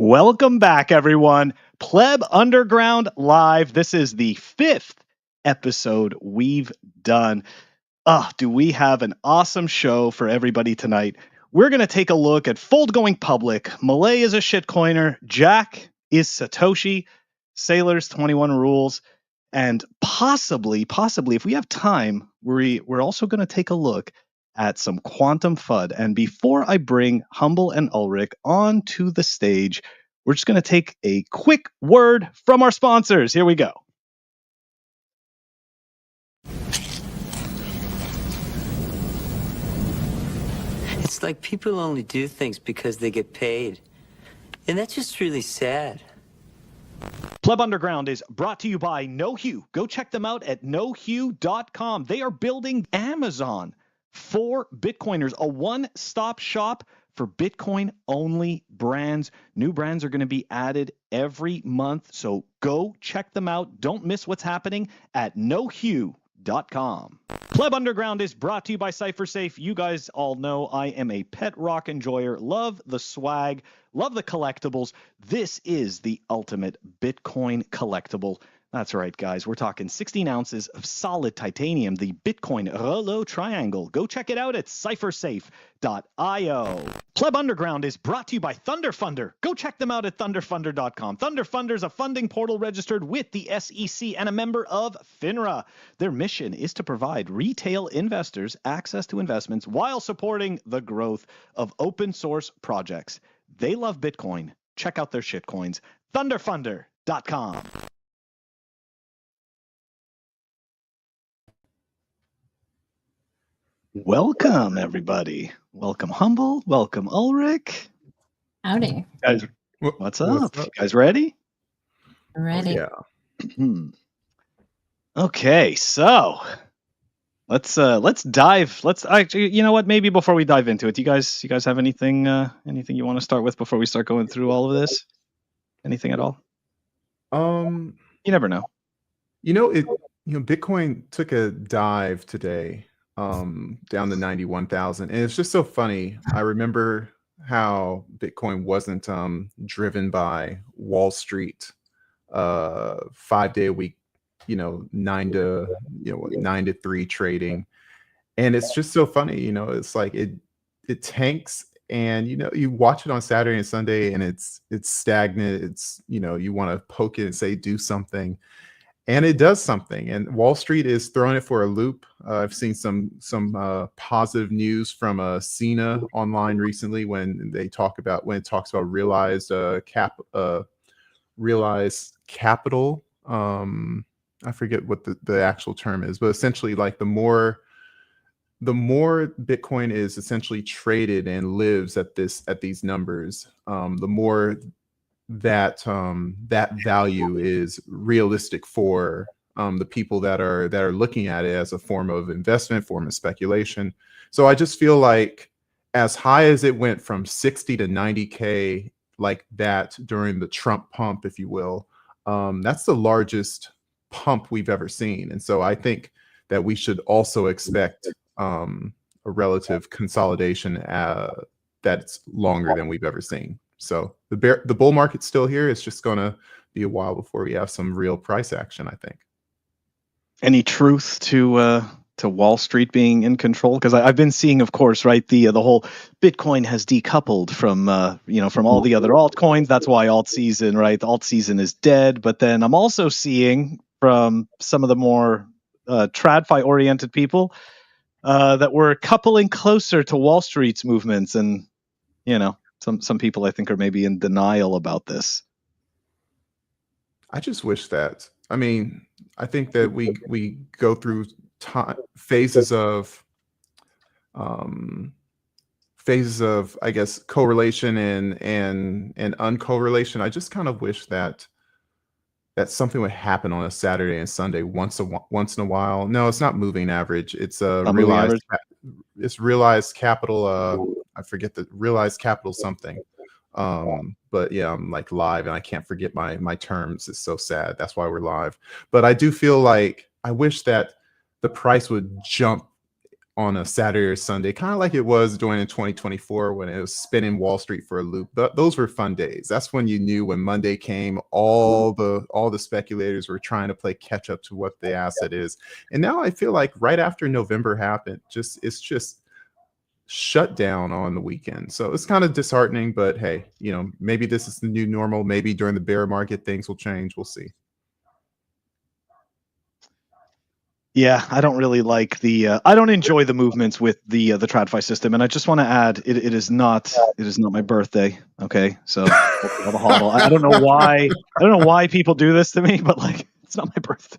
Welcome back, everyone. Pleb Underground Live. This is the 5th episode we've done. Do we have an awesome show for everybody tonight? We're going to take a look at Fold going public. Milei is a shitcoiner. Jack is Satoshi. Saylor's 21 rules. And possibly, if we have time, we're also going to take a look at some quantum FUD. And before I bring Humble and Ulric onto the stage, we're just going to take a quick word from our sponsors. Here we go. It's like people only do things because they get paid. And that's just really sad. Pleb Underground is brought to you by NOHhue. Go check them out at NOHhue.com. They are building Amazon for Bitcoiners, a one-stop shop for Bitcoin-only brands. New brands are going to be added every month, so go check them out. Don't miss what's happening at NOHhue.com. Pleb Underground is brought to you by CypherSafe. You guys all know I am a pet rock enjoyer. Love the swag, love the collectibles. This is the ultimate Bitcoin collectible. That's right, guys. We're talking 16 ounces of solid titanium, the Bitcoin Rolo Triangle. Go check it out at CypherSafe.io. Pleb Underground is brought to you by ThunderFunder. Go check them out at ThunderFunder.com. ThunderFunder is a funding portal registered with the SEC and a member of FINRA. Their mission is to provide retail investors access to investments while supporting the growth of open source projects. They love Bitcoin. Check out their shitcoins. ThunderFunder.com. Welcome, everybody. Welcome, Humble. Welcome, Ulric. Howdy. Guys, what's up? You guys ready? Ready. Oh, yeah. Okay, so let's dive. Let's actually, you know what? Maybe before we dive into it, you guys have anything you want to start with before we start going through all of this? Anything at all? You never know. Bitcoin took a dive today. Down to 91,000, and it's just so funny. I remember how Bitcoin wasn't driven by Wall Street, 5-day a week, 9 to 3 trading, and it's just so funny. It's like it tanks, and you watch it on Saturday and Sunday, and it's stagnant. It's you want to poke it and say do something. And it does something, and Wall Street is throwing it for a loop. I've seen some positive news from Cena online recently when it talks about realized capital. I forget what the actual term is, but essentially, like the more Bitcoin is essentially traded and lives at these numbers, the more that value is realistic for the people that are looking at it as a form of investment, form of speculation. So I just feel like as high as it went from 60 to 90K like that during the Trump pump, if you will, that's the largest pump we've ever seen. And so I think that we should also expect a relative consolidation that's longer than we've ever seen. So the bull market's still here. It's just going to be a while before we have some real price action, I think. Any truth to Wall Street being in control? Because I've been seeing, of course, right, the whole Bitcoin has decoupled from from all the other altcoins. That's why alt season is dead. But then I'm also seeing from some of the more TradFi oriented people that we're coupling closer to Wall Street's movements, and some people I think are maybe in denial about this. I just wish that. I mean, I think that we go through phases of I guess correlation and uncorrelation. I just kind of wish that something would happen on a Saturday and Sunday once in a while. No, it's not moving average. It's realized capital. I forget the realized capital something. But yeah, I'm like live and I can't forget my terms. It's so sad. That's why we're live. But I do feel like I wish that the price would jump on a Saturday or Sunday, kind of like it was during in 2024 when it was spinning Wall Street for a loop. But those were fun days. That's when you knew when Monday came, all the speculators were trying to play catch up to what the asset is. And now I feel like right after November happened, it's just shut down on the weekend. So it's kind of disheartening, but hey, maybe this is the new normal. Maybe during the bear market things will change. We'll see. Yeah, I don't really like I don't enjoy the movements with the TradFi system, and I just want to add, it is not my birthday. Okay, so I don't know why people do this to me, but like it's not my birthday.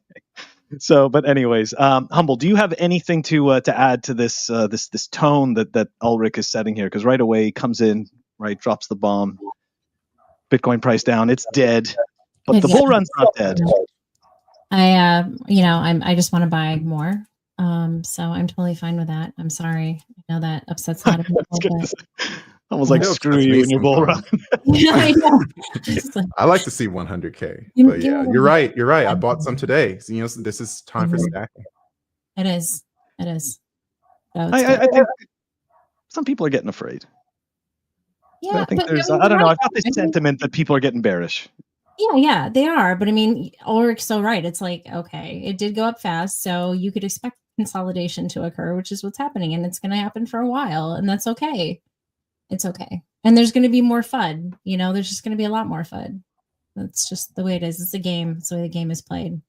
So, but anyways, Humble, do you have anything to add to this this tone that Ulric is setting here? Because right away he comes in, right, drops the bomb, Bitcoin price down, it's dead, but the bull run's not dead. I just want to buy more. So I'm totally fine with that. I'm sorry. I know that upsets a lot of people. I was like, screw you and your bull run. Yeah, I know. I like to see 100K, but yeah, you're right. You're right. I bought some today. So, this is time for stacking. It is. So I think some people are getting afraid. Yeah, I think I don't know. I've got this sentiment that people are getting bearish. Yeah, they are. But I mean, Ulric's so right. It's like, okay, it did go up fast, so you could expect consolidation to occur, which is what's happening, and it's going to happen for a while, and that's okay. It's okay. And there's going to be more FUD. There's just going to be a lot more FUD. That's just the way it is. It's a game. It's the way the game is played.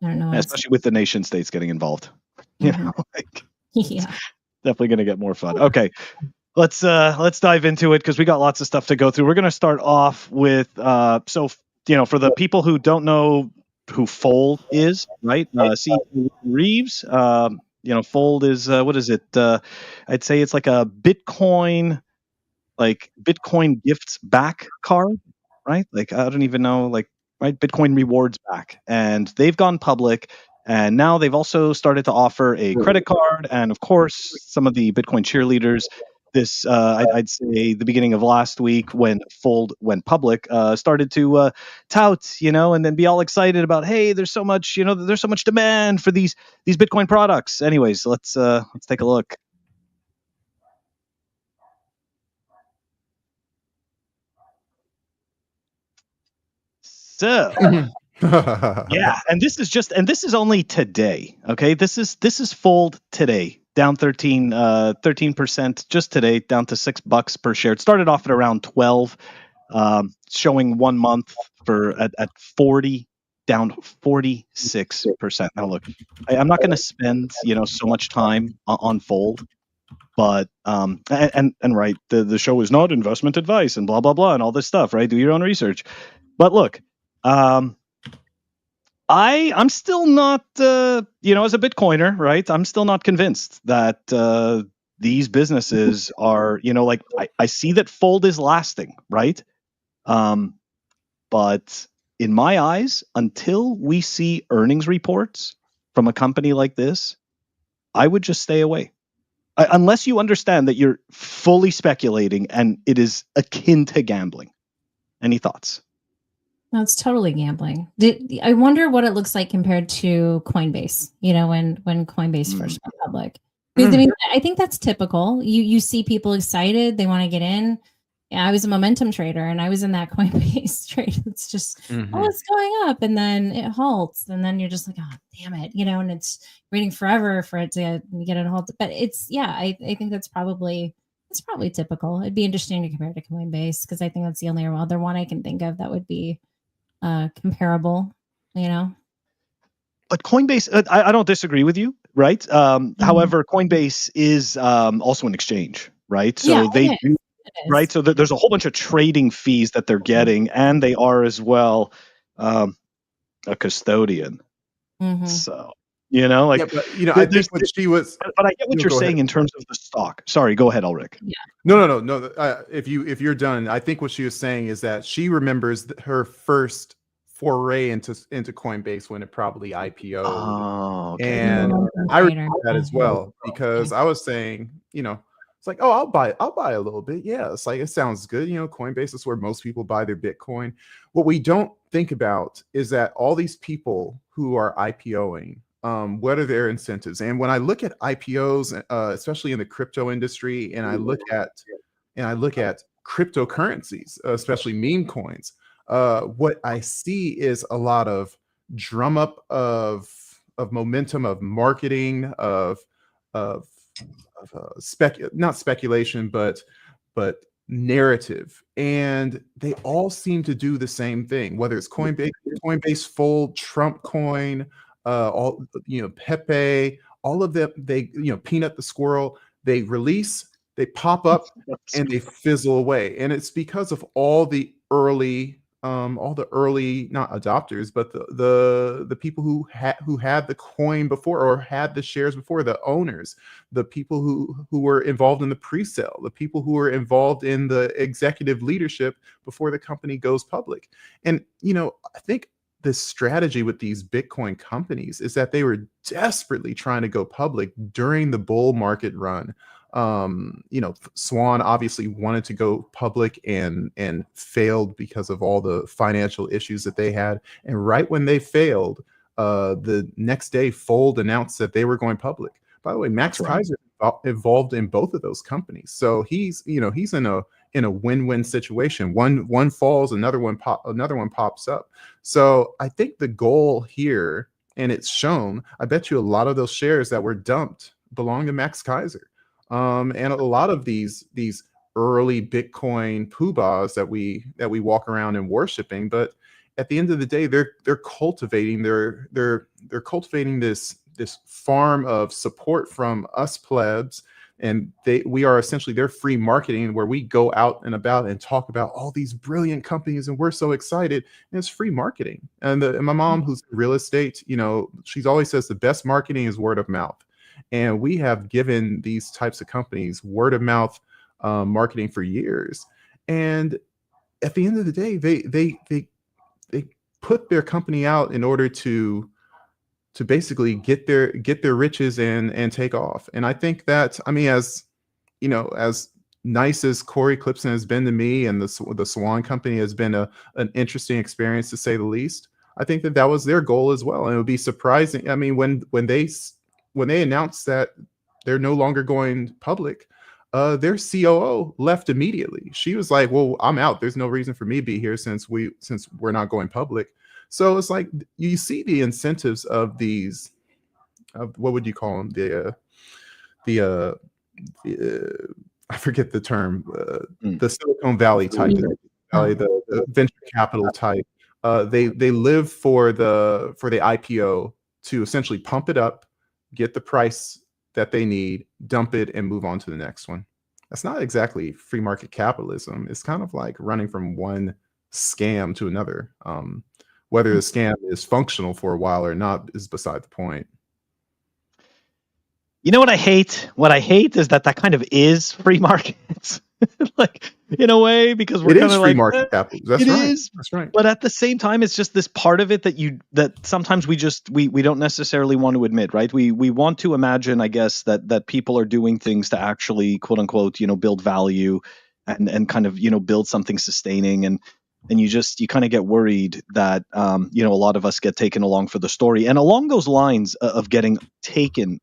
I don't know. Especially with the nation states getting involved. Mm-hmm. Yeah. Definitely going to get more fun. Okay. Let's dive into it because we got lots of stuff to go through. We're going to start off with for the people who don't know who Fold is, right? C. Reeves. Fold is what is it? I'd say it's like a Bitcoin gifts back card, right? Like I don't even know, right? Bitcoin rewards back, and they've gone public. And now they've also started to offer a credit card, and of course, some of the Bitcoin cheerleaders. This, I'd say, the beginning of last week when Fold went public, started to tout, and then be all excited about, hey, there's so much demand for these Bitcoin products. Anyways, let's take a look. So. Yeah, and this is only today. Okay, this is Fold today, down 13% just today, down to $6 per share. It started off at around 12, showing 1 month at 40, down 46%. Now look, I'm not going to spend so much time on Fold, but and right, the show is not investment advice and blah blah blah and all this stuff, right? Do your own research. But look, I'm still not, as a Bitcoiner, right? I'm still not convinced that these businesses are, I see that Fold is lasting, right? But in my eyes, until we see earnings reports from a company like this, I would just stay away. Unless you understand that you're fully speculating and it is akin to gambling. Any thoughts? No, it's totally gambling. I wonder what it looks like compared to Coinbase, when Coinbase first went public. Because, I think that's typical. You see people excited, they want to get in. Yeah, I was a momentum trader and I was in that Coinbase trade. It's just, it's going up and then it halts. And then you're just like, oh, damn it, and it's waiting forever for it to get it halted. But I think it's probably typical. It'd be interesting to compare to Coinbase because I think that's the only other one I can think of that would be comparable, But Coinbase, I don't disagree with you, right? However, Coinbase is also an exchange, right? So they do, right? So there's a whole bunch of trading fees that they're getting, and they are as well a custodian. So, I think what she was. But I get what you're saying in terms of the stock. Sorry, go ahead, Ulric. Yeah. No. If you're done, I think what she was saying is that she remembers her first foray into Coinbase when it probably IPO'd. Oh, okay. And I remember that as well because I was saying, it's like, oh, I'll buy a little bit. Yeah, it's like it sounds good. Coinbase is where most people buy their Bitcoin. What we don't think about is that all these people who are IPOing, What are their incentives? And when I look at IPOs, especially in the crypto industry, and I look at cryptocurrencies, especially meme coins, what I see is a lot of drum up of momentum, of marketing, of not speculation, but narrative, and they all seem to do the same thing. Whether it's Coinbase Fold, Trump Coin, all Pepe, all of them, they Peanut the Squirrel, they release, they pop up, and they fizzle away. And it's because of all the early not adopters, but the people who had the coin before, or had the shares before, the owners, the people who were involved in the pre-sale, the people who were involved in the executive leadership before the company goes public. And I think the strategy with these Bitcoin companies is that they were desperately trying to go public during the bull market run. Swan obviously wanted to go public and failed because of all the financial issues that they had. And right when they failed, the next day, Fold announced that they were going public. By the way, Max Kaiser involved in both of those companies, so he's in a win-win situation. One falls, another one pops up. So I think the goal here, and it's shown, I bet you a lot of those shares that were dumped belong to Max Kaiser. And a lot of these early Bitcoin poobahs that we walk around and worshiping, but at the end of the day, they're cultivating this farm of support from us plebs, and we are essentially their free marketing, where we go out and about and talk about all these brilliant companies, and we're so excited, and it's free marketing. And my mom, who's in real estate, she's always says the best marketing is word of mouth. And we have given these types of companies word of mouth marketing for years. And at the end of the day, they put their company out in order to basically get their riches and take off. And I think that, as nice as Corey Clipson has been to me, and the Swan Company has been an interesting experience, to say the least, I think that was their goal as well. And it would be surprising. When they announced that they're no longer going public, their COO left immediately. She was like, "Well, I'm out. There's no reason for me to be here since we're not going public." So it's like you see the incentives of these, what would you call them? I forget the term. The Silicon Valley type, the venture capital type. They live for the IPO to essentially pump it up, get the price that they need, dump it, and move on to the next one. That's not exactly free market capitalism. It's kind of like running from one scam to another. Whether the scam is functional for a while or not is beside the point. You know what I hate? What I hate is that kind of is free markets, like, in a way, because we're kind of like, free market capitalism. That's right. Is. That's right. But at the same time, it's just this part of it that sometimes we don't necessarily want to admit, right? We want to imagine, I guess, that people are doing things to actually, quote unquote, build value and kind of, build something sustaining, and you kind of get worried that a lot of us get taken along for the story. And along those lines of getting taken,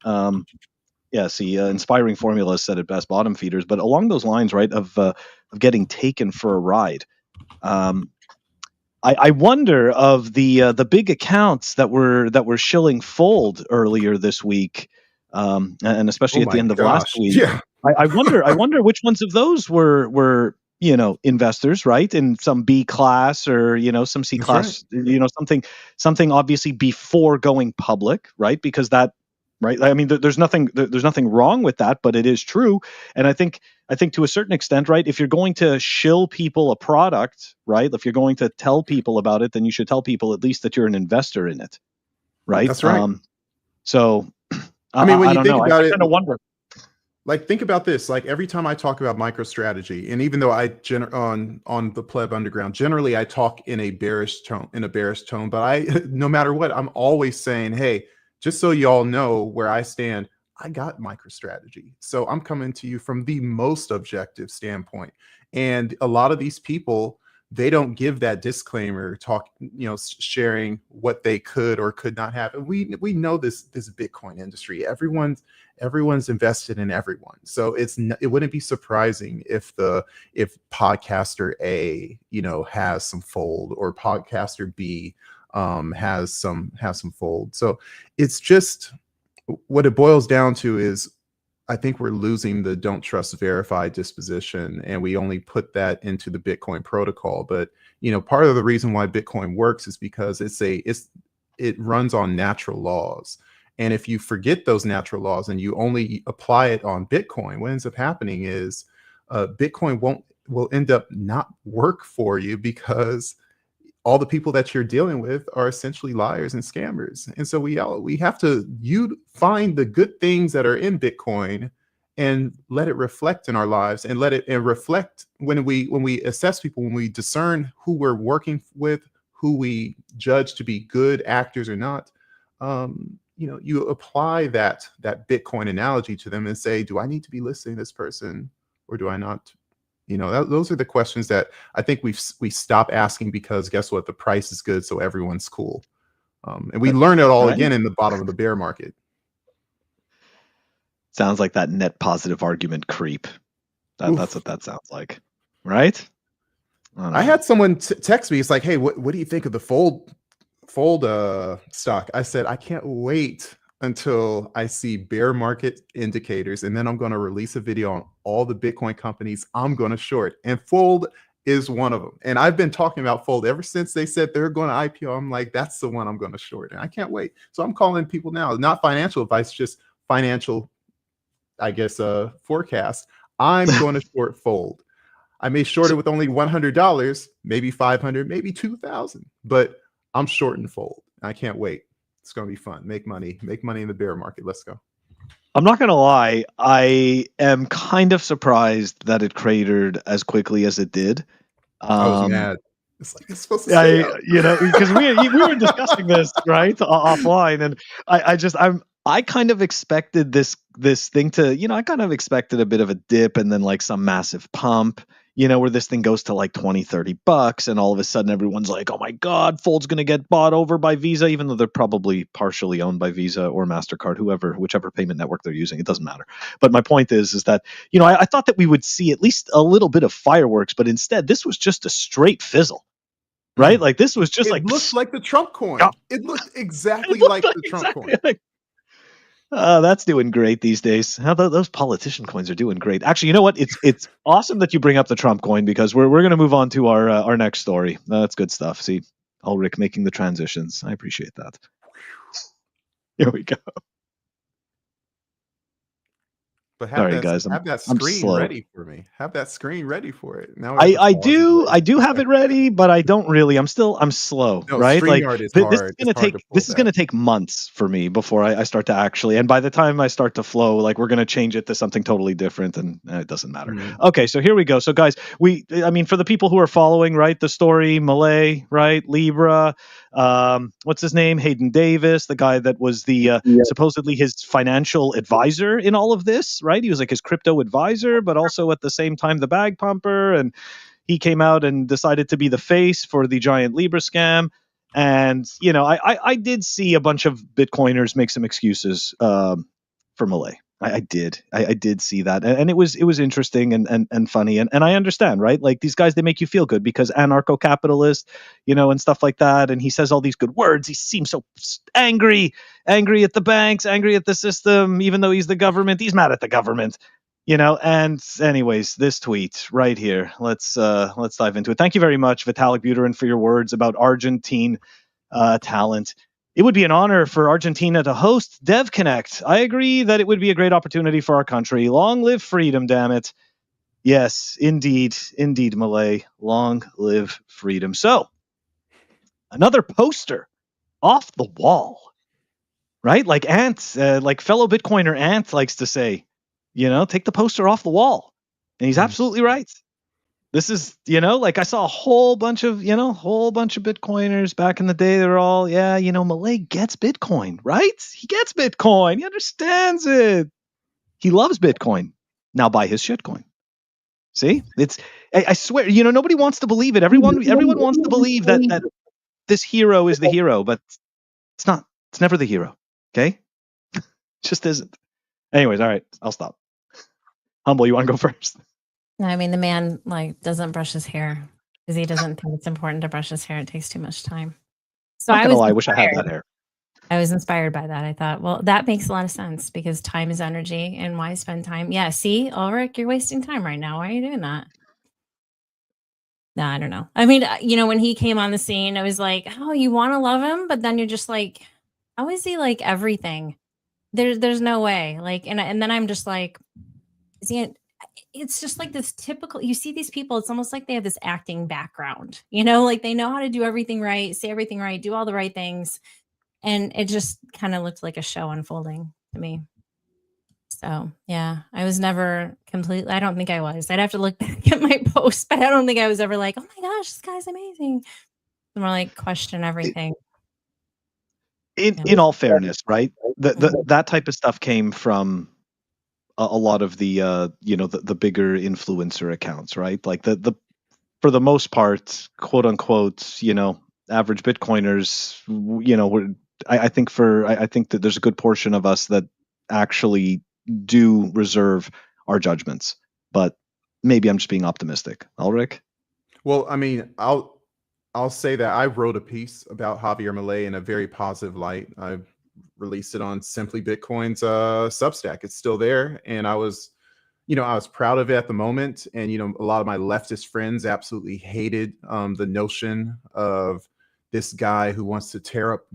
Inspiring Formula said it best, bottom feeders, but along those lines, right, of getting taken for a ride. I wonder of the big accounts that were shilling Fold earlier this week, and especially at the end of last week. Yeah. I wonder which ones of those were investors, right, in some B class or some C class, right. Something obviously before going public, right? Because that. Right. I mean, there's nothing wrong with that, but it is true. And I think to a certain extent, right, if you're going to shill people a product, right, if you're going to tell people about it, then you should tell people at least that you're an investor in it. Right. That's right. So, when you think about it, I kind of wonder. Like, think about this. Like, every time I talk about MicroStrategy, and even though I on the Pleb Underground, generally I talk in a bearish tone, but no matter what, I'm always saying, hey, just so you all know where I stand, I got MicroStrategy. So I'm coming to you from the most objective standpoint. And a lot of these people, they don't give that disclaimer, sharing what they could or could not have. And we know this Bitcoin industry. Everyone's invested in everyone, so it wouldn't be surprising if podcaster A has some fold, or podcaster B has some fold. So it's just, what it boils down to is, I think we're losing the don't trust, verify disposition, and we only put that into the Bitcoin protocol. But part of the reason why Bitcoin works is because it runs on natural laws. And if you forget those natural laws and you only apply it on Bitcoin, what ends up happening is Bitcoin will end up not work for you, because all the people that you're dealing with are essentially liars and scammers. And so we have to find the good things that are in Bitcoin and let it reflect in our lives, and let it reflect when we assess people, when we discern who we're working with, who we judge to be good actors or not. You apply that Bitcoin analogy to them and say, do I need to be listening to this person, or do I not? Those are the questions that I think we stop asking, because guess what? The price is good, so everyone's cool. And we learn it all again in the bottom of the bear market. Sounds like that net positive argument creep. That's what that sounds like, right? I had someone text me. It's like, hey, what do you think of the fold stock? I said, I can't wait until I see bear market indicators, and then I'm going to release a video on all the Bitcoin companies I'm going to short, and Fold is one of them. And I've been talking about Fold ever since they said they're going to IPO. I'm like, that's the one I'm going to short, and I can't wait. So I'm calling people now, not financial advice, just financial, I guess, forecast. I'm going to short Fold. I may short it with only $100, maybe $500, maybe $2,000, but I'm shorting Fold. I can't wait. It's going to be fun. Make money in the bear market. Let's go. I'm not going to lie. I am kind of surprised that it cratered as quickly as it did. I was mad. It's like, it's supposed to stay up. Because we were discussing this right offline, and I kind of expected this thing to, I kind of expected a bit of a dip and then like some massive pump, where this thing goes to like $20-$30, and all of a sudden everyone's like, oh my God, Fold's going to get bought over by Visa, even though they're probably partially owned by Visa or MasterCard, whichever payment network they're using. It doesn't matter. But my point is that, I thought that we would see at least a little bit of fireworks, but instead this was just a straight fizzle. Right? Like this was just it looked like the Trump coin. Yeah. It looked exactly like the Trump coin. That's doing great these days. How those politician coins are doing great. Actually, you know what? It's awesome that you bring up the Trump coin, because we're going to move on to our next story. That's good stuff. See, Ulric making the transitions. I appreciate that. Here we go. But have that screen ready for me. Have that screen ready for it. Now I do have it ready, but I don't really. I'm slow, no, right? Like is hard. This is gonna take months for me before I start to actually. And by the time I start to flow, like we're gonna change it to something totally different, and it doesn't matter. Mm-hmm. Okay, so here we go. So guys, for the people who are following, right, the story, Milei, right, Libra, what's his name, Hayden Davis, the guy that was the supposedly his financial advisor in all of this, right? He was like his crypto advisor, but also at the same time the bag pumper, and he came out and decided to be the face for the giant Libra scam. And I did see a bunch of Bitcoiners make some excuses for Milei. I did see that, and it was interesting and funny, and I understand, right? Like these guys, they make you feel good because anarcho-capitalist, and stuff like that. And he says all these good words. He seems so angry at the banks, angry at the system, even though he's the government. He's mad at the government, And anyways, this tweet right here. Let's dive into it. Thank you very much, Vitalik Buterin, for your words about Argentine talent. It would be an honor for Argentina to host DevConnect. I agree that it would be a great opportunity for our country. Long live freedom, damn it. Yes, indeed, Milei. Long live freedom. So, another poster off the wall, right? Like Ant, like fellow Bitcoiner Ant likes to say, take the poster off the wall. And he's absolutely right. This is, like I saw a whole bunch of Bitcoiners back in the day. They're all, Milei gets Bitcoin, right? He gets Bitcoin. He understands it. He loves Bitcoin. Now buy his shitcoin. See, I swear, nobody wants to believe it. Everyone wants to believe that this hero is the hero, but it's not. It's never the hero. Okay, just isn't. Anyways, all right, I'll stop. Humble, you want to go first? I mean, the man doesn't brush his hair because he doesn't think it's important to brush his hair. It takes too much time. So Not gonna lie, I wish I had that hair. I was inspired by that. I thought, well, that makes a lot of sense because time is energy, and why spend time? Yeah, see, Ulric, you're wasting time right now. Why are you doing that? No, I don't know. I mean, when he came on the scene, I was like, oh, you want to love him, but then you're just like, how is he like everything? There's no way. And then I'm just like, is he? It's just like this typical. You see these people. It's almost like they have this acting background. Like they know how to do everything right, say everything right, do all the right things. And it just kind of looked like a show unfolding to me. So, yeah, I was never completely, I don't think I was. I'd have to look back at my post, but I don't think I was ever like, oh my gosh, this guy's amazing. More like question everything. In all fairness, right? That type of stuff came from a lot of the the bigger influencer accounts, right? Like the for the most part, quote unquote, average Bitcoiners, I think that there's a good portion of us that actually do reserve our judgments, but maybe I'm just being optimistic. Ulric? Well, I mean, I'll say that I wrote a piece about Javier Milei in a very positive light. I released it on Simply Bitcoin's Substack. It's still there, and I was proud of it at the moment. And a lot of my leftist friends absolutely hated the notion of this guy who wants to tear up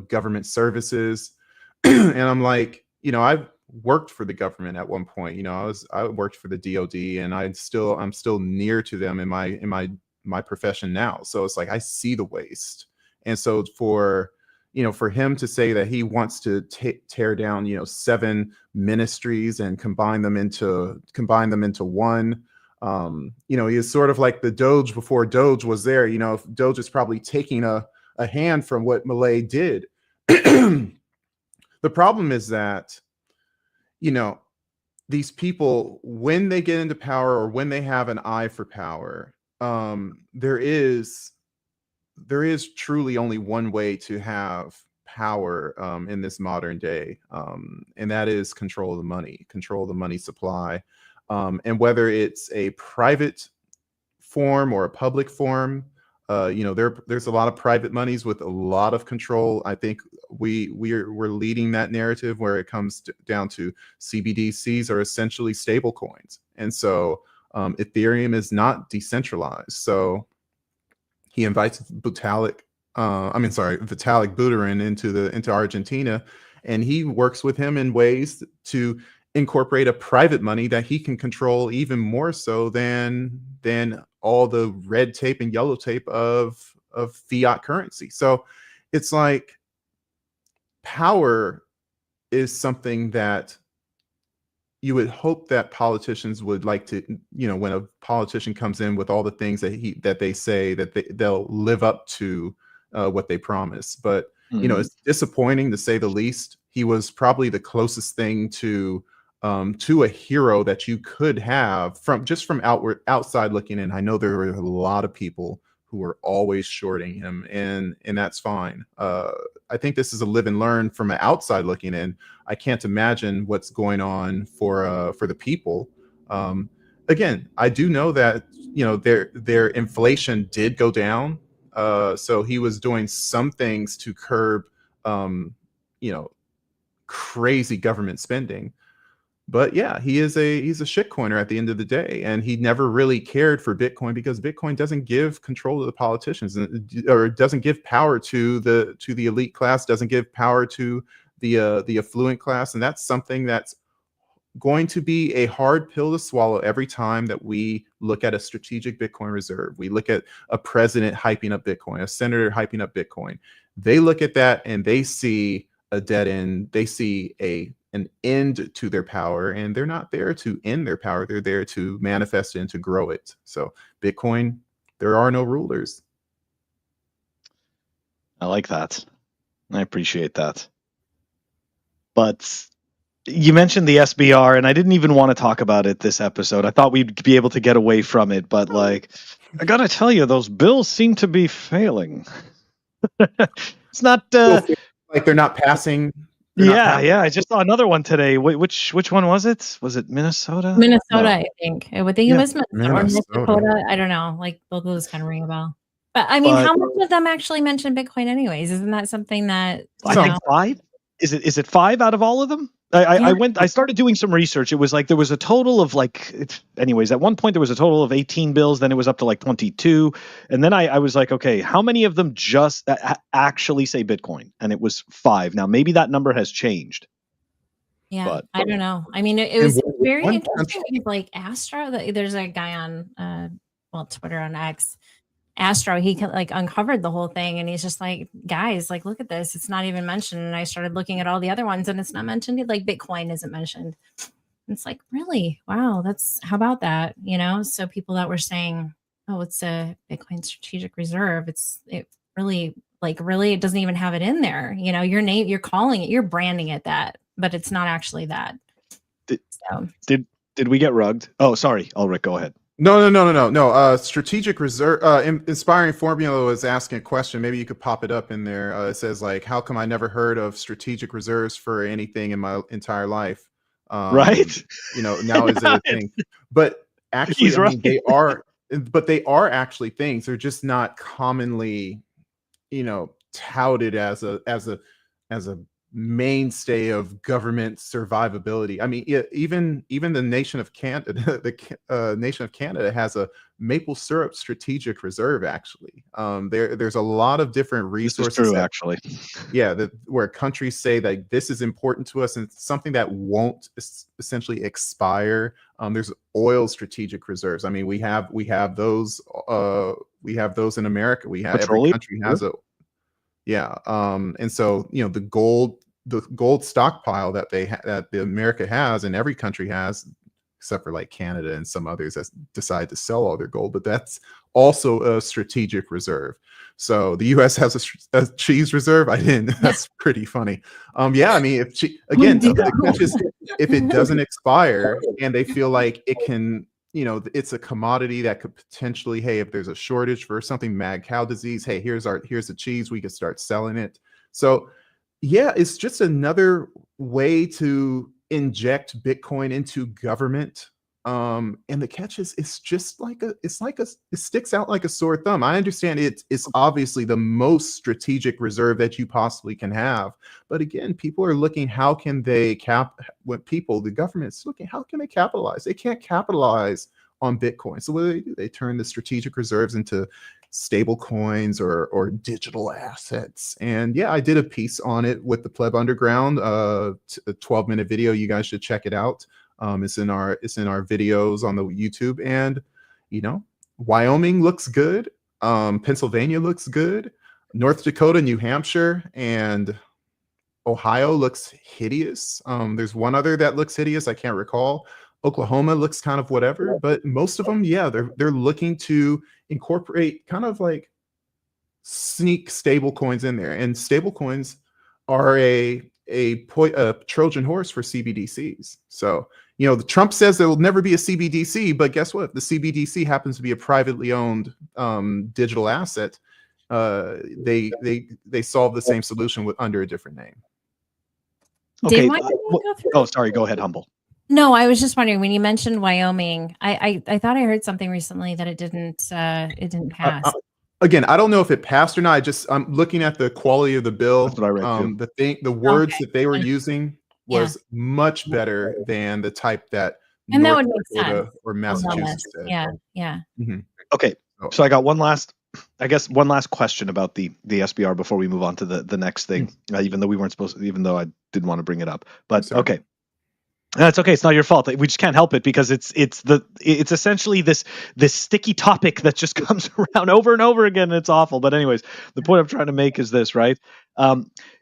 government services. And I'm like, I've worked for the government at one point. I worked for the DoD, and I'm still near to them in my profession now. So it's like I see the waste. And so for him to say that he wants to tear down 7 ministries and combine them into one, he is sort of like the Doge before Doge was there. Doge is probably taking a hand from what Milei did. The problem is that these people, when they get into power or when they have an eye for power, there is truly only one way to have power in this modern day, and that is control of the money supply, and whether it's a private form or a public form. There's a lot of private monies with a lot of control. I think we're leading that narrative where it comes down to CBDCs are essentially stable coins, and so Ethereum is not decentralized. So he invites Vitalik Buterin into Argentina, and he works with him in ways to incorporate a private money that he can control even more so than all the red tape and yellow tape of fiat currency. So it's like power is something that you would hope that politicians would like to, when a politician comes in with all the things that they say, that they'll live up to what they promise. But it's disappointing, to say the least. He was probably the closest thing to a hero that you could have from outside looking in. I know there were a lot of people who were always shorting him, and that's fine. I think this is a live and learn from an outside looking in. I can't imagine what's going on for the people. Again, I do know that their inflation did go down, so he was doing some things to curb crazy government spending. But yeah, he's a shitcoiner at the end of the day, and he never really cared for Bitcoin because Bitcoin doesn't give control to the politicians, or doesn't give power to the elite class, doesn't give power to the affluent class, and that's something that's going to be a hard pill to swallow every time that we look at a strategic Bitcoin reserve. We look at a president hyping up Bitcoin, a senator hyping up Bitcoin. They look at that and they see a dead end. They see an end to their power, and they're not there to end their power. They're there to manifest it and to grow it. So Bitcoin, there are no rulers. I like that. I appreciate that. But You mentioned the SBR, and I didn't even want to talk about it this episode. I thought we'd be able to get away from it, but like, I gotta tell you, those bills seem to be failing. It's not. Still feel like they're not passing. Yeah. I just saw another one today. Which one was it? Was it Minnesota? Minnesota, No. I think. I would think it was Minnesota or North Dakota. I don't know. Like both of those kind of ring a bell. But I mean, how much of them actually mention Bitcoin, anyways? Isn't that something that I think 5? Is it 5 out of all of them? I started doing some research. It was like there was a total of anyways, at one point there was a total of 18 bills, then it was up to like 22. And then I was like, okay, how many of them just actually say Bitcoin? And it was 5. Now maybe that number has changed. Yeah, but I don't know. I mean, it was very interesting because like Astro, there's a guy on Twitter on X, Astro, he like uncovered the whole thing and he's just like, guys, like, look at this. It's not even mentioned. And I started looking at all the other ones and it's not mentioned. Like Bitcoin isn't mentioned. It's like, really? Wow. How about that? You know? So people that were saying, oh, it's a Bitcoin strategic reserve. It really, it doesn't even have it in there. You know, your name, you're calling it, you're branding it that, but it's not actually that. Did we get rugged? Oh, sorry. Ulric, go ahead. No. Strategic reserve, Inspiring Formula was asking a question. Maybe you could pop it up in there. It says like, how come I never heard of strategic reserves for anything in my entire life? Right. You know, now is it a thing? But actually, they are actually things. They're just not commonly, you know, touted as a mainstay of government survivability. I mean, even the nation of Canada, the nation of Canada has a maple syrup strategic reserve. Actually, there's a lot of different resources. This is true, actually. Yeah, where countries say that this is important to us and it's something that won't essentially expire. There's oil strategic reserves. I mean, we have those. We have those in America. We have every country has a. Yeah, and so you know the gold stockpile that that America has and every country has, except for like Canada and some others that decide to sell all their gold, but that's also a strategic reserve. So the U.S. has a cheese reserve. I didn't. That's pretty funny. Yeah, I mean, if it doesn't expire and they feel like it can. You know, it's a commodity that could potentially, hey, if there's a shortage for something, mad cow disease, hey, here's the cheese, we could start selling it. So yeah, it's just another way to inject Bitcoin into government. And the catch is it sticks out like a sore thumb. I understand it's obviously the most strategic reserve that you possibly can have. But again, people are looking, how can they the government's looking, how can they capitalize? They can't capitalize on Bitcoin. So what do? They turn the strategic reserves into stable coins or digital assets. And yeah, I did a piece on it with the Pleb Underground, a 12-minute video. You guys should check it out. It's in our videos on the YouTube. And you know, Wyoming looks good, Pennsylvania looks good, North Dakota, New Hampshire, and Ohio looks hideous. There's one other that looks hideous, I can't recall. Oklahoma looks kind of whatever, but most of them, yeah, they're looking to incorporate kind of like sneak stable coins in there. And stable coins are a Trojan horse for CBDCs. So, you know, Trump says there will never be a CBDC, but guess what? If the CBDC happens to be a privately owned digital asset, they solve the same solution under a different name. Okay. Sorry. Go ahead, Humble. No, I was just wondering, when you mentioned Wyoming, I thought I heard something recently that it didn't pass. Again, I don't know if it passed or not. I'm looking at the quality of the bill. That's what I read too. The words that they were using was much better than the type that and North that would make Dakota sense. or Massachusetts did. Yeah. Mm-hmm. Okay, so I got one last question about the SBR before we move on to the next thing. Even though I didn't want to bring it up, but Sorry. Okay. That's okay. It's not your fault. We just can't help it because it's essentially this sticky topic that just comes around over and over again. And it's awful. But anyways, the point I'm trying to make is this, right?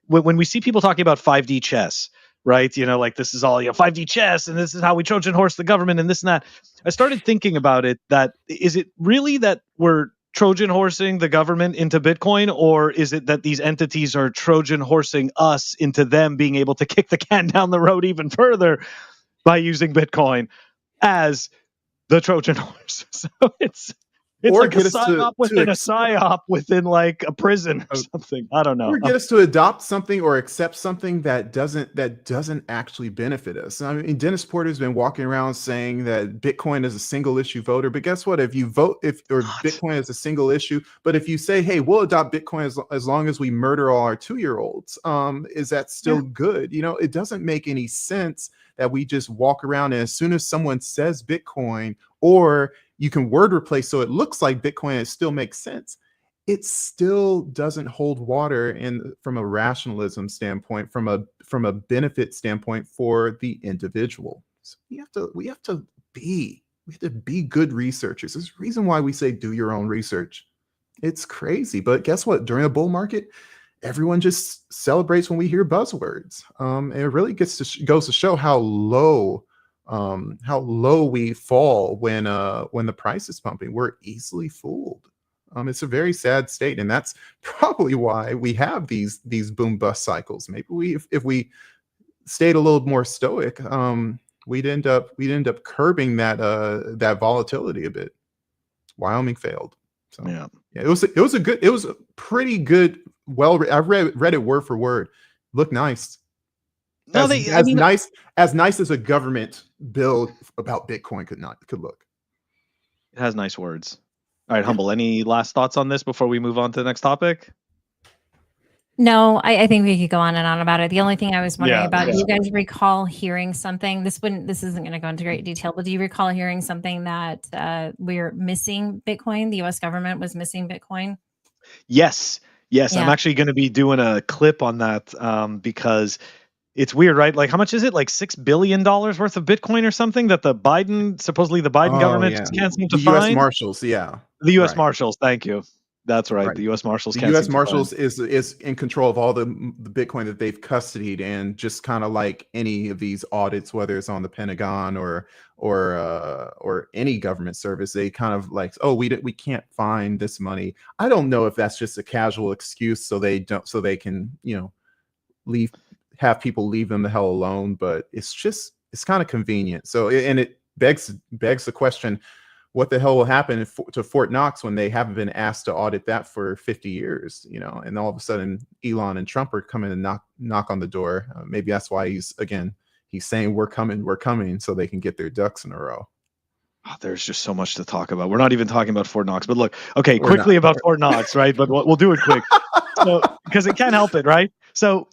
When we see people talking about 5D chess, right? You know, like this is all 5D chess, and this is how we Trojan horse the government, and this and that. I started thinking about it. That is it really that we're Trojan horsing the government into Bitcoin, or is it that these entities are Trojan horsing us into them being able to kick the can down the road even further by using Bitcoin as the Trojan horse? So it's Or like a get us psyop within a psyop within like a prison or something. I don't know. Or get us to adopt something or accept something that doesn't actually benefit us. I mean, Dennis Porter's been walking around saying that Bitcoin is a single issue voter, but guess what? If you vote Bitcoin is a single issue, but if you say, hey, we'll adopt Bitcoin as long as we murder all our 2-year-olds, is that still good? You know, it doesn't make any sense that we just walk around and as soon as someone says Bitcoin, or you can word replace so it looks like Bitcoin, it still makes sense. It still doesn't hold water from a rationalism standpoint, from a benefit standpoint for the individual. So we have to be good researchers. There's a reason why we say do your own research. It's crazy, but guess what? During a bull market, everyone just celebrates when we hear buzzwords. And it really goes to show how low we fall when the price is pumping. We're easily fooled. It's a very sad state, and that's probably why we have these boom bust cycles. Maybe if we stayed a little more stoic, we'd end up curbing that volatility a bit. Wyoming failed. So yeah, it was a pretty good. Well, I read it word for word. Looked nice. Nice as a government bill about Bitcoin could look. It has nice words. All right, Humble, any last thoughts on this before we move on to the next topic? No, I think we could go on and on about it. The only thing I was wondering about, do you guys recall hearing something? This isn't going to go into great detail, but do you recall hearing something that we're missing Bitcoin? The U.S. government was missing Bitcoin? Yes. Yeah. I'm actually going to be doing a clip on that because it's weird, right? Like, how much is it? Like $6 billion worth of Bitcoin or something that supposedly the Biden government just can't seem to find? The U.S. Marshals, yeah. The U.S. Marshals, thank you. That's right. The U.S. Marshals. The U.S. Marshals is in control of all the Bitcoin that they've custodied, and just kind of like any of these audits, whether it's on the Pentagon or any government service, they kind of like, oh, we can't find this money. I don't know if that's just a casual excuse so they can have people leave them the hell alone, but it's kind of convenient. So and it begs the question, what the hell will happen to Fort Knox when they haven't been asked to audit that for 50 years, and all of a sudden Elon and Trump are coming and knock on the door. Maybe that's why he's saying we're coming so they can get their ducks in a row. Oh, there's just so much to talk about. We're not even talking about Fort Knox, but look, okay, quickly about Fort Knox, right? But we'll do it quick. So, because it can't help it, right? So,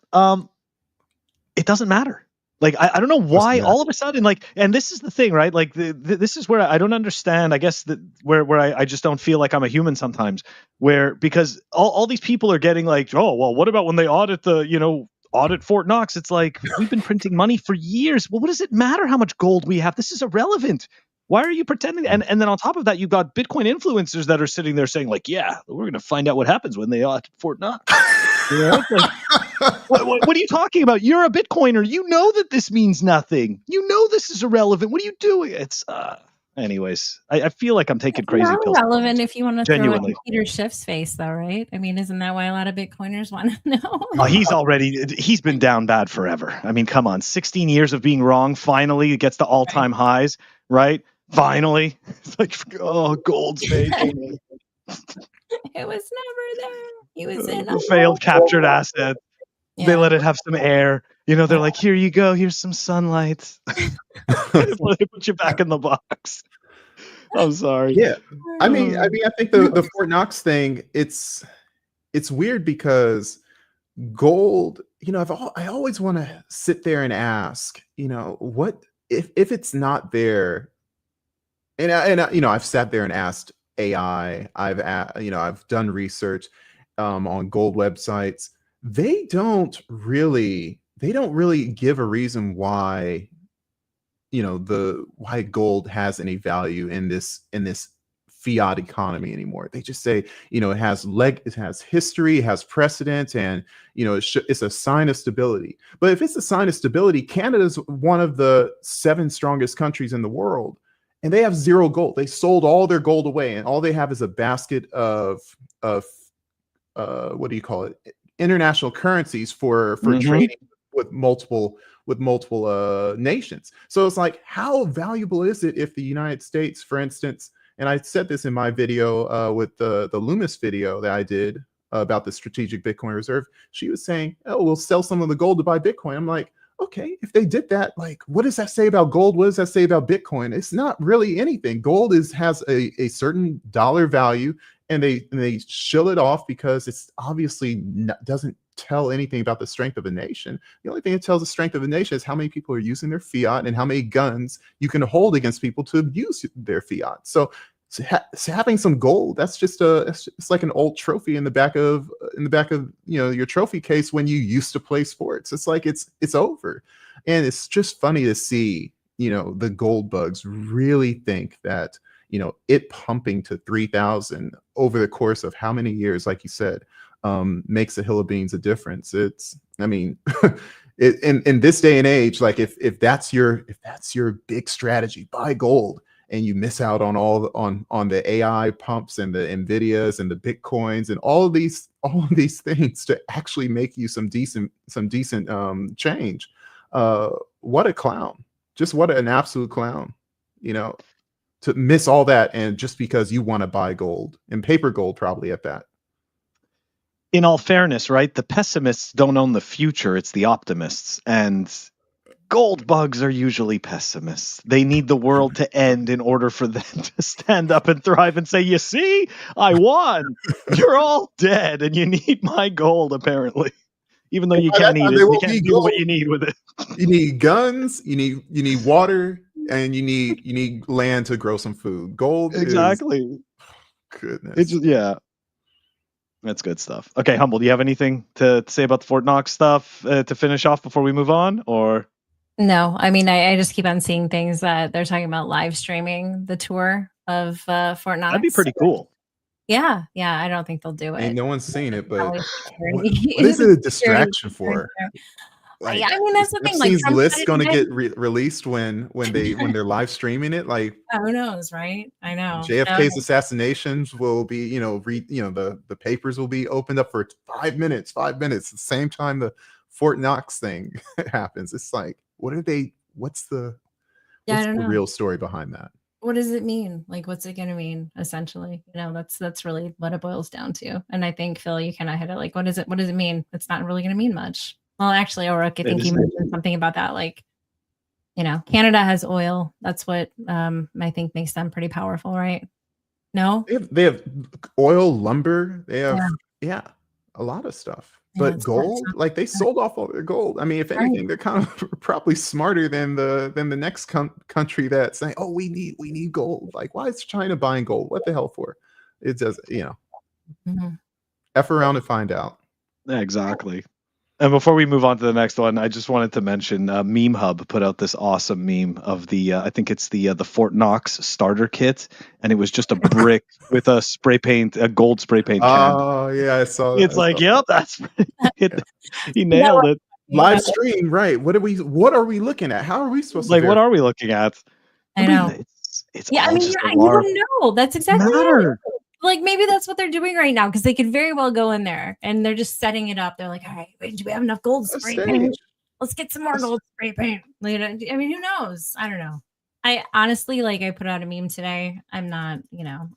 it doesn't matter. Like, I don't know why all of a sudden, like, and this is the thing, right? Like, this is where I don't understand, I guess, where I just don't feel like I'm a human sometimes, because all these people are getting like, oh, well, what about when they audit Fort Knox? It's like, we've been printing money for years. Well, what does it matter how much gold we have? This is irrelevant. Why are you pretending? And then on top of that, you've got Bitcoin influencers that are sitting there saying like, yeah, we're going to find out what happens when they audit Fort Knox. What are you talking about? You're a Bitcoiner. You know that this means nothing. You know this is irrelevant. What are you doing? It's anyways. I feel like I'm taking crazy pills. Irrelevant if you want to throw in Peter Schiff's face, though, right? I mean, isn't that why a lot of Bitcoiners want to know? Oh, he's been down bad forever. I mean, come on, 16 years of being wrong. Finally, it gets to all-time highs, right? Finally, it's like, oh, gold's making it was never there. He was in a failed captured asset. Yeah. They let it have some air. They're like, here you go. Here's some sunlight. They put you back in the box. I'm sorry. Yeah. I mean, I think the Fort Knox thing, it's weird because gold, I always want to sit there and ask, what if it's not there? And I've sat there and asked AI. I've done research on gold websites. They don't really give a reason why why gold has any value in this fiat economy anymore. They just say it has history, it has precedent, and it's a sign of stability. But if it's a sign of stability, Canada's one of the 7 strongest countries in the world, and they have zero gold. They sold all their gold away, and all they have is a basket of what do you call it? International currencies for trading with multiple nations. So it's like, how valuable is it if the United States, for instance, and I said this in my video with the Loomis video that I did about the strategic Bitcoin reserve. She was saying, oh, we'll sell some of the gold to buy Bitcoin. I'm like, okay, if they did that, like, what does that say about gold? What does that say about Bitcoin? It's not really anything. Gold has a certain dollar value, and they shill it off because it's obviously doesn't tell anything about the strength of a nation. The only thing that tells the strength of a nation is how many people are using their fiat and how many guns you can hold against people to abuse their fiat. So having some gold, that's just it's like an old trophy in the back of your trophy case when you used to play sports. It's like it's over. And it's just funny to see the gold bugs really think that it pumping to 3,000 over the course of how many years, like you said, makes a hill of beans a difference. In this day and age, like if that's your big strategy, buy gold, and you miss out on on the AI pumps and the Nvidias and the Bitcoins and all of these things to actually make you some decent change. What a clown! Just what an absolute clown! To miss all that, and just because you want to buy gold, and paper gold probably at that. In all fairness, right? The pessimists don't own the future. It's the optimists. And gold bugs are usually pessimists. They need the world to end in order for them to stand up and thrive and say, you see, I won. You're all dead and you need my gold, apparently. Even though you can't eat it, you can't do what you need with it. You need guns, you need water, and you need land to grow some food. Gold exactly. Goodness. Yeah. That's good stuff. Okay, Humble, do you have anything to say about the Fort Knox stuff to finish off before we move on? Or no, I mean, I just keep on seeing things that they're talking about live streaming the tour of Fort Knox. That'd be pretty cool. Yeah, I don't think they'll do it. No one's seen it, but what is it a distraction for? Like, I mean, that's the thing. Like, Epstein's list going to get released when they're live streaming it. Like, who knows, right? I know. JFK's assassinations will be, the papers will be opened up for 5 minutes. The same time the Fort Knox thing happens. It's like, what's the real story behind that? What does it mean? Like, what's it going to mean? Essentially, that's really what it boils down to. And I think, Phil, you kind of hit it. Like, what does it mean? It's not really going to mean much. Well, actually, Ulric, I think you mentioned something about that. Like, Canada has oil. That's what I think makes them pretty powerful, right? No, they have oil, lumber. They have a lot of stuff. But gold, like they sold off all their gold. I mean, if anything, they're kind of probably smarter than the next country that's saying, "Oh, we need gold." Like, why is China buying gold? What the hell for? It does, F around and find out. Exactly. And before we move on to the next one, I just wanted to mention Meme Hub put out this awesome meme of the I think it's the Fort Knox starter kit, and it was just a brick with a gold spray paint. Oh yeah, I saw that. It's like, yep, that's it. He nailed it. Live stream, right? What are we looking at? How are we supposed to? Like, what are we looking at? I know. It's I mean, you don't know. That's exactly it. Like, maybe that's what they're doing right now, because they could very well go in there and they're just setting it up. They're like, all right, wait, do we have enough gold spray paint? Let's get some more gold spray paint. I mean, who knows? I don't know. I honestly, I put out a meme today. I'm not,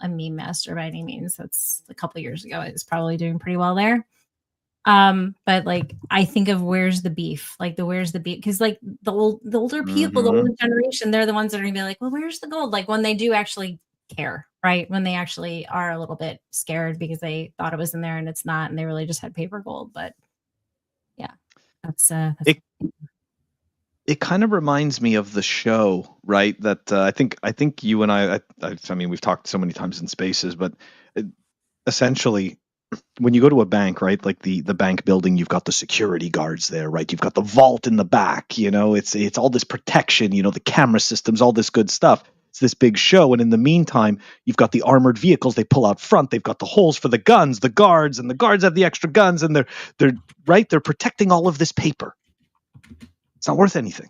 a meme master by any means. That's a couple of years ago. I was probably doing pretty well there. But I think of where's the beef? Where's the beef? Because the older people, the older generation, they're the ones that are gonna be like, well, where's the gold? Like, when they do actually care, right? When they actually are a little bit scared because they thought it was in there and it's not, and they really just had paper gold. But yeah, that's it. It kind of reminds me of the show, right? That I think you and I mean, we've talked so many times in Spaces, but essentially, when you go to a bank, right, like the bank building, you've got the security guards there, right? You've got the vault in the back, it's all this protection, the camera systems, all this good stuff. It's this big show. And in the meantime, you've got the armored vehicles they pull out front. They've got the holes for the guns, the guards, and the guards have the extra guns. And they're protecting all of this paper. It's not worth anything,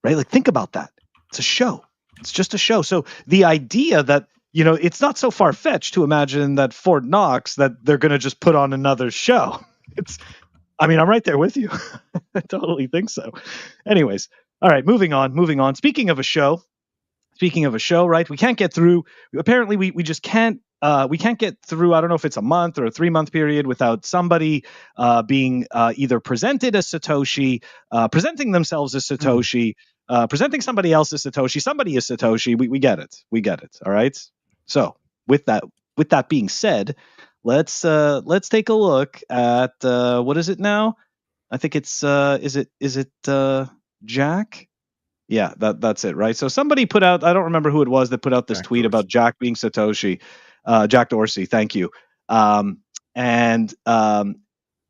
right? Like, think about that. It's a show. It's just a show. So the idea that, you know, it's not so far-fetched to imagine that Fort Knox, that they're going to just put on another show. I mean, I'm right there with you. I totally think so. Anyways, all right, moving on. Speaking of a show, right? We can't get through. Apparently, we just can't. We can't get through. I don't know if it's a month or a 3-month period without somebody being either presented as Satoshi, presenting themselves as Satoshi, presenting somebody else as Satoshi. Somebody is Satoshi. We get it. We get it. All right. So with that being said, let's take a look at what is it now? I think it's is it Jack? Yeah, that's it, right? So somebody put out, I don't remember who it was that put out this Jack tweet Dorsey. about Jack being Satoshi. Jack Dorsey, thank you. And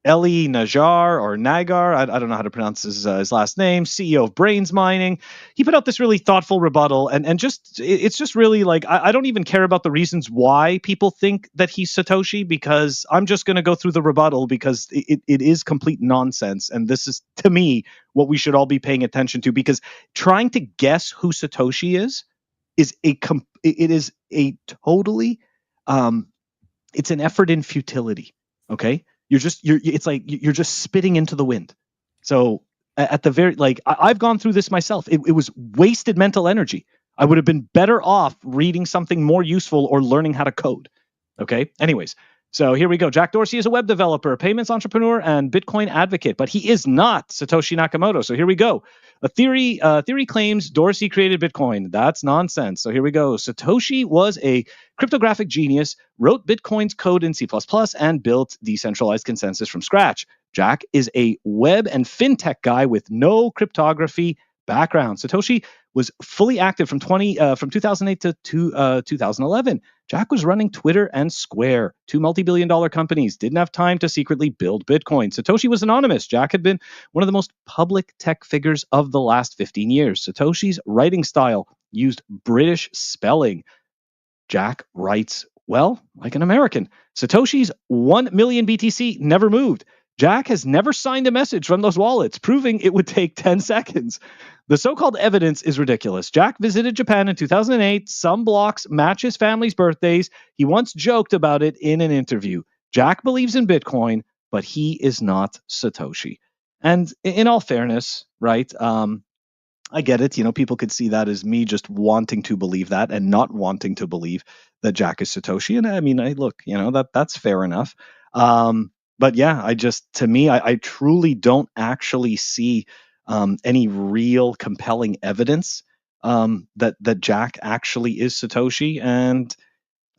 Eli Najar or Nagar, I don't know how to pronounce his last name, CEO of Brains Mining. He put out this really thoughtful rebuttal, and just it's just really like I don't even care about the reasons why people think that he's Satoshi, because I'm just going to go through the rebuttal because it is complete nonsense, and this is, to me, what we should all be paying attention to, because trying to guess who Satoshi is a totally it's an effort in futility. Okay, it's like you're just spitting into the wind. So at the very, like, I've gone through this myself. It was wasted mental energy. I would have been better off reading something more useful or learning how to code. Okay. Anyways, so here we go. Jack Dorsey is a web developer, payments entrepreneur, and Bitcoin advocate, but he is not Satoshi Nakamoto. So here we go. A theory claims Dorsey created Bitcoin. That's nonsense. So here we go. Satoshi was a cryptographic genius, wrote Bitcoin's code in C++, and built decentralized consensus from scratch. Jack is a web and fintech guy with no cryptography background. Satoshi was fully active from 2008 to 2011. Jack was running Twitter and Square, two multi-billion-dollar companies, didn't have time to secretly build Bitcoin. Satoshi was anonymous. Jack had been one of the most public tech figures of the last 15 years. Satoshi's writing style used British spelling. Jack writes, well, like an American. Satoshi's 1 million BTC never moved. Jack has never signed a message from those wallets, proving it would take 10 seconds. The so-called evidence is ridiculous. Jack visited Japan in 2008. Some blocks match his family's birthdays. He once joked about it in an interview. Jack believes in Bitcoin, but he is not Satoshi. And in all fairness, right, I get it. You know, people could see that as me just wanting to believe that and not wanting to believe that Jack is Satoshi. And I mean, look, you know, that's fair enough. But yeah, to me, I truly don't actually see any real compelling evidence that Jack actually is Satoshi. And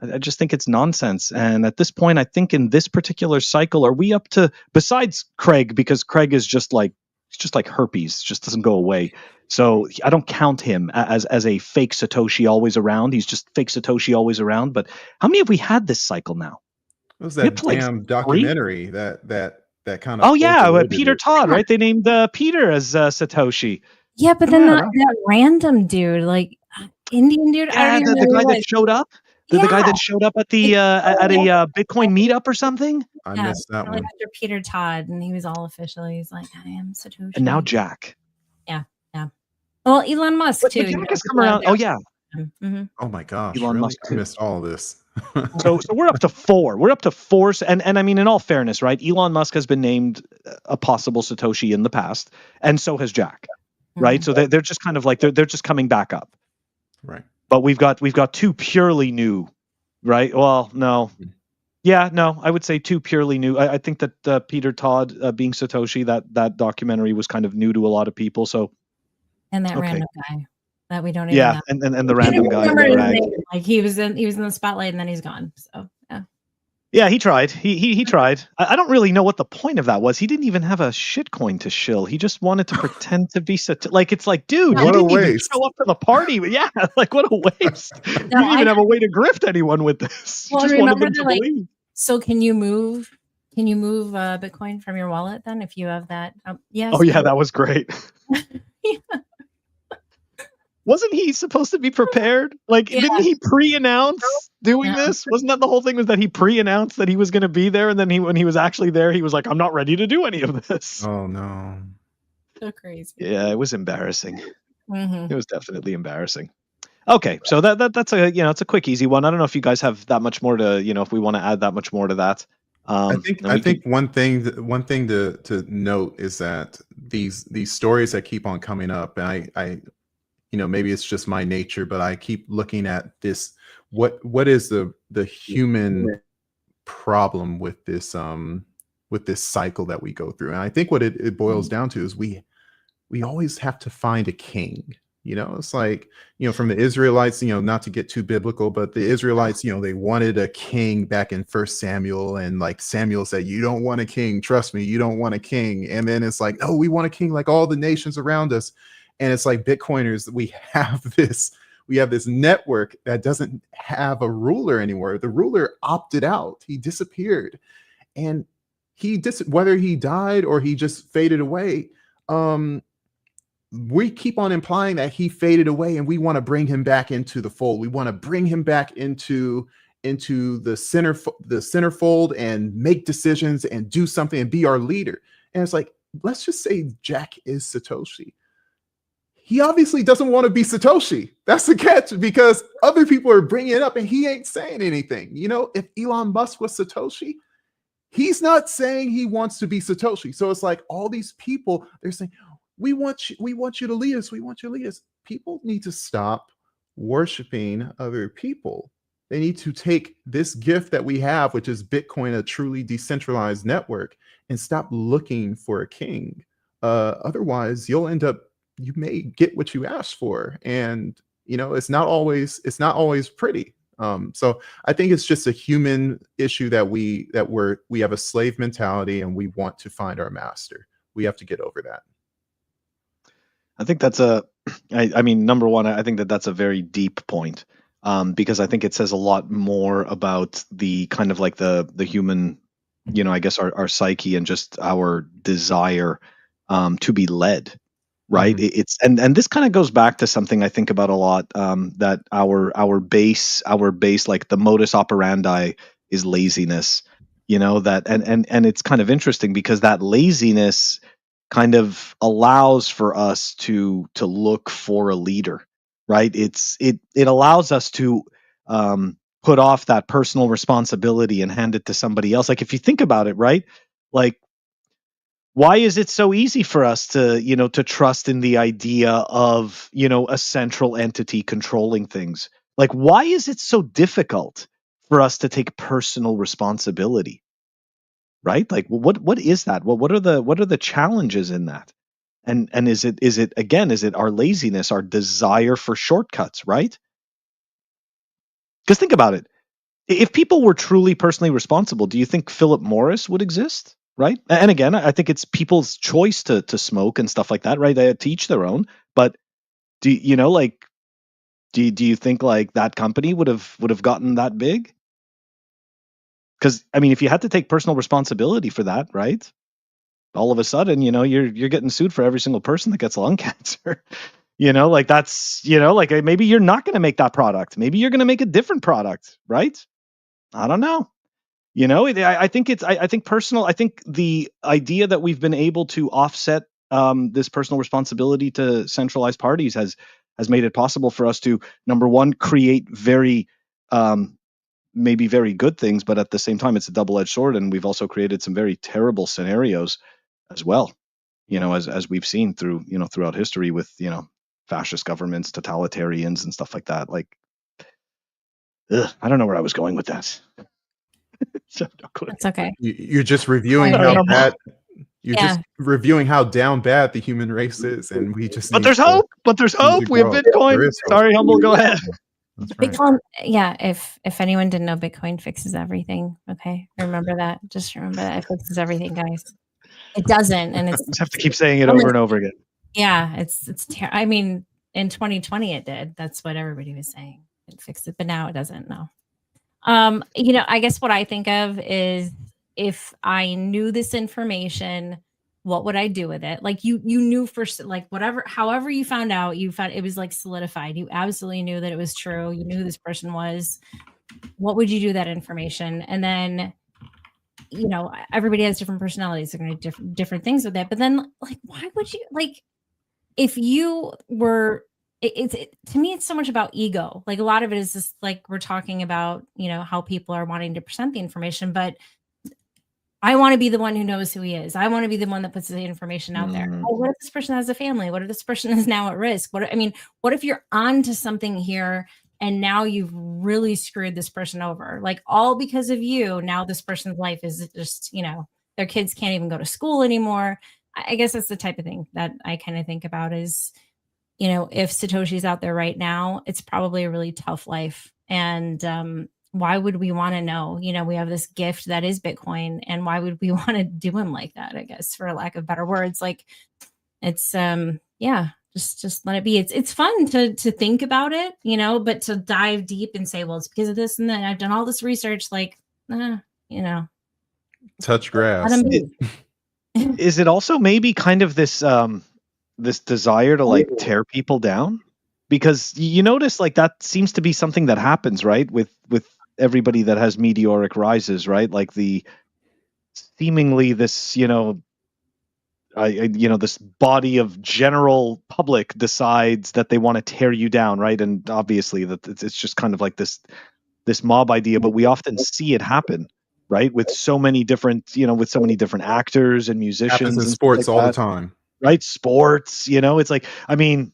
I just think it's nonsense. And at this point, I think in this particular cycle, are we up to, besides Craig, because Craig is just like herpes, just doesn't go away. So I don't count him as a fake Satoshi always around. He's just fake Satoshi always around. But how many have we had this cycle now? What was that damn documentary that kind of? Oh yeah, Peter Todd, right? They named Peter as Satoshi. Yeah, but then that random dude, like Indian dude, yeah, the guy that showed up. The guy that showed up at the at a Bitcoin meetup or something. I missed that one. After Peter Todd, and he was all official. He's like, I am Satoshi. And now Jack. Yeah. Well, Elon Musk too. Jack has come around. Oh yeah. Mm-hmm. Oh my gosh, Elon Musk I missed all of this. so we're up to 4. We're up to 4, and I mean, in all fairness, right? Elon Musk has been named a possible Satoshi in the past, and so has Jack, right? So they're just kind of like they're just coming back up, right? But we've got 2 purely new, right? Well, no, yeah, no, I would say 2 purely new. I think that Peter Todd being Satoshi, that documentary was kind of new to a lot so. And that random guy that we don't even know. and the random guy. Like he was in the spotlight and then he's gone. So yeah. Yeah, he tried. He tried. I don't really know what the point of that was. He didn't even have a shitcoin to shill. He just wanted to pretend to be like, it's like, dude, you didn't even show up to the party. Yeah, like what a waste. You didn't even have a way to grift anyone with this. Well, just remember that, like, so can you move Bitcoin from your wallet then if you have that? Yes. Oh yeah, that was great. Yeah. Wasn't he supposed to be prepared? Like, didn't he pre-announce doing this? Wasn't that the whole thing, was that he pre-announced that he was going to be there? And then when he was actually there, he was like, I'm not ready to do any of this. Oh, no. So crazy. Yeah, it was embarrassing. Mm-hmm. It was definitely embarrassing. Okay, so that's a it's a quick, easy one. I don't know if you guys have that much more to if we want to add that much more to that. I think one thing to note is that these stories that keep on coming up, and I maybe it's just my nature, but I keep looking at this. What is the human problem with this cycle that we go through? And I think what it boils down to is we always have to find a king. It's like, from the Israelites, not to get too biblical, but the Israelites, they wanted a king back in 1 Samuel, and like Samuel said, you don't want a king, trust me, you don't want a king. And then it's like, no, we want a king like all the nations around us. And it's like Bitcoiners, we have this network that doesn't have a ruler anymore. The ruler opted out, he disappeared, and whether he died or he just faded away, we keep on implying that he faded away, and we want to bring him back into the fold. We want to bring him back into the centerfold and make decisions and do something and be our leader. And it's like, let's just say Jack is Satoshi. He obviously doesn't want to be Satoshi. That's the catch, because other people are bringing it up and he ain't saying anything. If Elon Musk was Satoshi, he's not saying he wants to be Satoshi. So it's like all these people, they're saying, we want you to lead us. We want you to lead us. People need to stop worshiping other people. They need to take this gift that we have, which is Bitcoin, a truly decentralized network, and stop looking for a king. Otherwise, you may get what you asked for, and it's not always pretty. So I think it's just a human issue that we have a slave mentality, and we want to find our master. We have to get over that. I think that's I mean, number one, I think that's a very deep point, because I think it says a lot more about the kind of like the human, I guess our psyche and just our desire to be led, right? Mm-hmm. It's and this kind of goes back to something I think about a lot, that our base, like the modus operandi is laziness, that and it's kind of interesting because that laziness kind of allows for us to look for a leader, right? It allows us to put off that personal responsibility and hand it to somebody else. Like if you think about it, right? Like, why is it so easy for us to to trust in the idea of a central entity controlling things? Like, why is it so difficult for us to take personal responsibility? Right? Like, what is that? What are the challenges in that? And is it our laziness, our desire for shortcuts, right? Because think about it. If people were truly personally responsible, do you think Philip Morris would exist? Right? And again, I think it's people's choice to smoke and stuff like that, right? They to each their own. But do you think like that company would have gotten that big? Because I mean, if you had to take personal responsibility for that, right? All of a sudden, you're getting sued for every single person that gets lung cancer. Like that's, like maybe you're not going to make that product. Maybe you're going to make a different product, right? I don't know. I think the idea that we've been able to offset this personal responsibility to centralized parties has made it possible for us to, number one, create very maybe very good things, but at the same time, it's a double-edged sword, and we've also created some very terrible scenarios as well. As we've seen throughout history with fascist governments, totalitarians, and stuff like that. Like, I don't know where I was going with that. So, no clue. That's okay. You're just reviewing how bad. You're just reviewing how down bad the human race is, and we just. But there's hope. But there's hope. We have Bitcoin. Sorry, Humble. Go ahead. That's right. Bitcoin, yeah. If anyone didn't know, Bitcoin fixes everything. Okay, remember that. Just remember that it fixes everything, guys. It doesn't, and it's. Just have to keep saying it over and over again. Yeah, it's. I mean, in 2020, it did. That's what everybody was saying. It fixed it, but now it doesn't. No. I guess what I think of is if I knew this information, what would I do with it? Like you knew first, like however you found out, it was like solidified. You absolutely knew that it was true. You knew who this person was. What would you do with that information? And then, everybody has different personalities. They're going to do different things with it. But then, like, why would you if you were to me, it's so much about ego. Like a lot of it is just like we're talking about, how people are wanting to present the information, but I want to be the one who knows who he is. I want to be the one that puts the information out there. Oh, what if this person has a family? What if this person is now at risk? What if you're on to something here and now you've really screwed this person over? Like all because of you, now this person's life is just, their kids can't even go to school anymore. I guess that's the type of thing that I kind of think about is, if Satoshi's out there right now, it's probably a really tough life. And why would we want to know? We have this gift that is Bitcoin, and why would we want to do him like that? I guess, for lack of better words, like it's just let it be. It's fun to think about it, but to dive deep and say, well, it's because of this and then I've done all this research, like, touch grass. Is it also maybe kind of this this desire to like tear people down? Because you notice like that seems to be something that happens, right? With everybody that has meteoric rises, right? Like the seemingly this, this body of general public decides that they want to tear you down, right? And obviously that it's just kind of like this mob idea, but we often see it happen, right? With so many different, with so many different actors and musicians. Happens in and sports like all that, the time, right? Sports, it's like, I mean,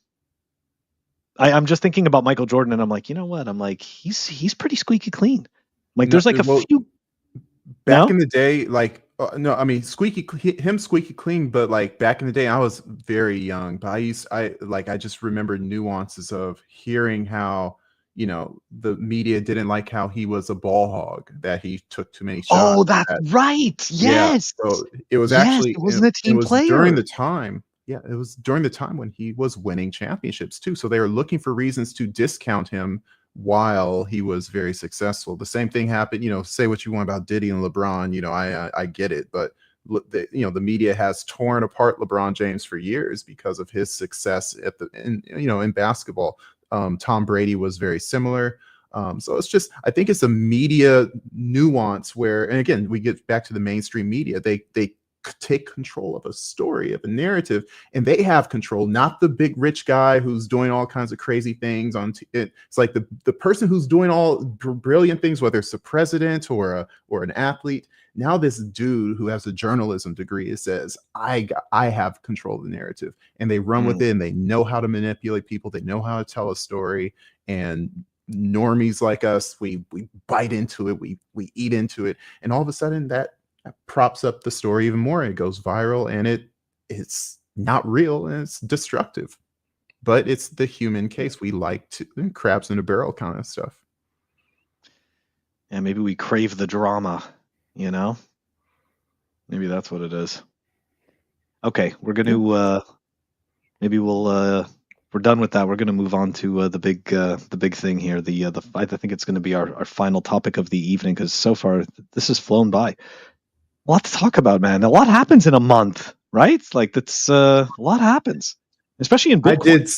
I'm just thinking about Michael Jordan, and I'm like, you know what? I'm like, he's pretty squeaky clean. Like, there's like a few. Back in the day, like no, I mean squeaky clean, but like back in the day, I was very young. But I just remember nuances of hearing how the media didn't like how he was a ball hog, that he took too many shots. Oh, that's right. Yes. Yeah, so it was actually it wasn't a team player during the time. Yeah, it was during the time when he was winning championships too. So they were looking for reasons to discount him while he was very successful. The same thing happened, say what you want about Diddy and LeBron, I get it, but the media has torn apart LeBron James for years because of his success in basketball. Tom Brady was very similar. So it's just, I think it's a media nuance where, and again, we get back to the mainstream media, they take control of a story, of a narrative, and they have control, not the big rich guy who's doing all kinds of crazy things it's like the person who's doing all brilliant things, whether it's a president or an athlete. Now this dude who has a journalism degree says, I have control of the narrative, and they run with it, and they know how to manipulate people, they know how to tell a story, and normies like us, we bite into it, we eat into it, and all of a sudden that props up the story even more. It goes viral, and it's not real, and it's destructive. But it's the human case. We like to crabs in a barrel kind of stuff. Yeah, maybe we crave the drama, Maybe that's what it is. Okay, we're going to maybe we're done with that. We're going to move on to the big thing here. I think it's going to be our final topic of the evening, because so far this has flown by. A lot to talk about, man. A lot happens in a month, right? Like that's a lot happens, especially in Bitcoin.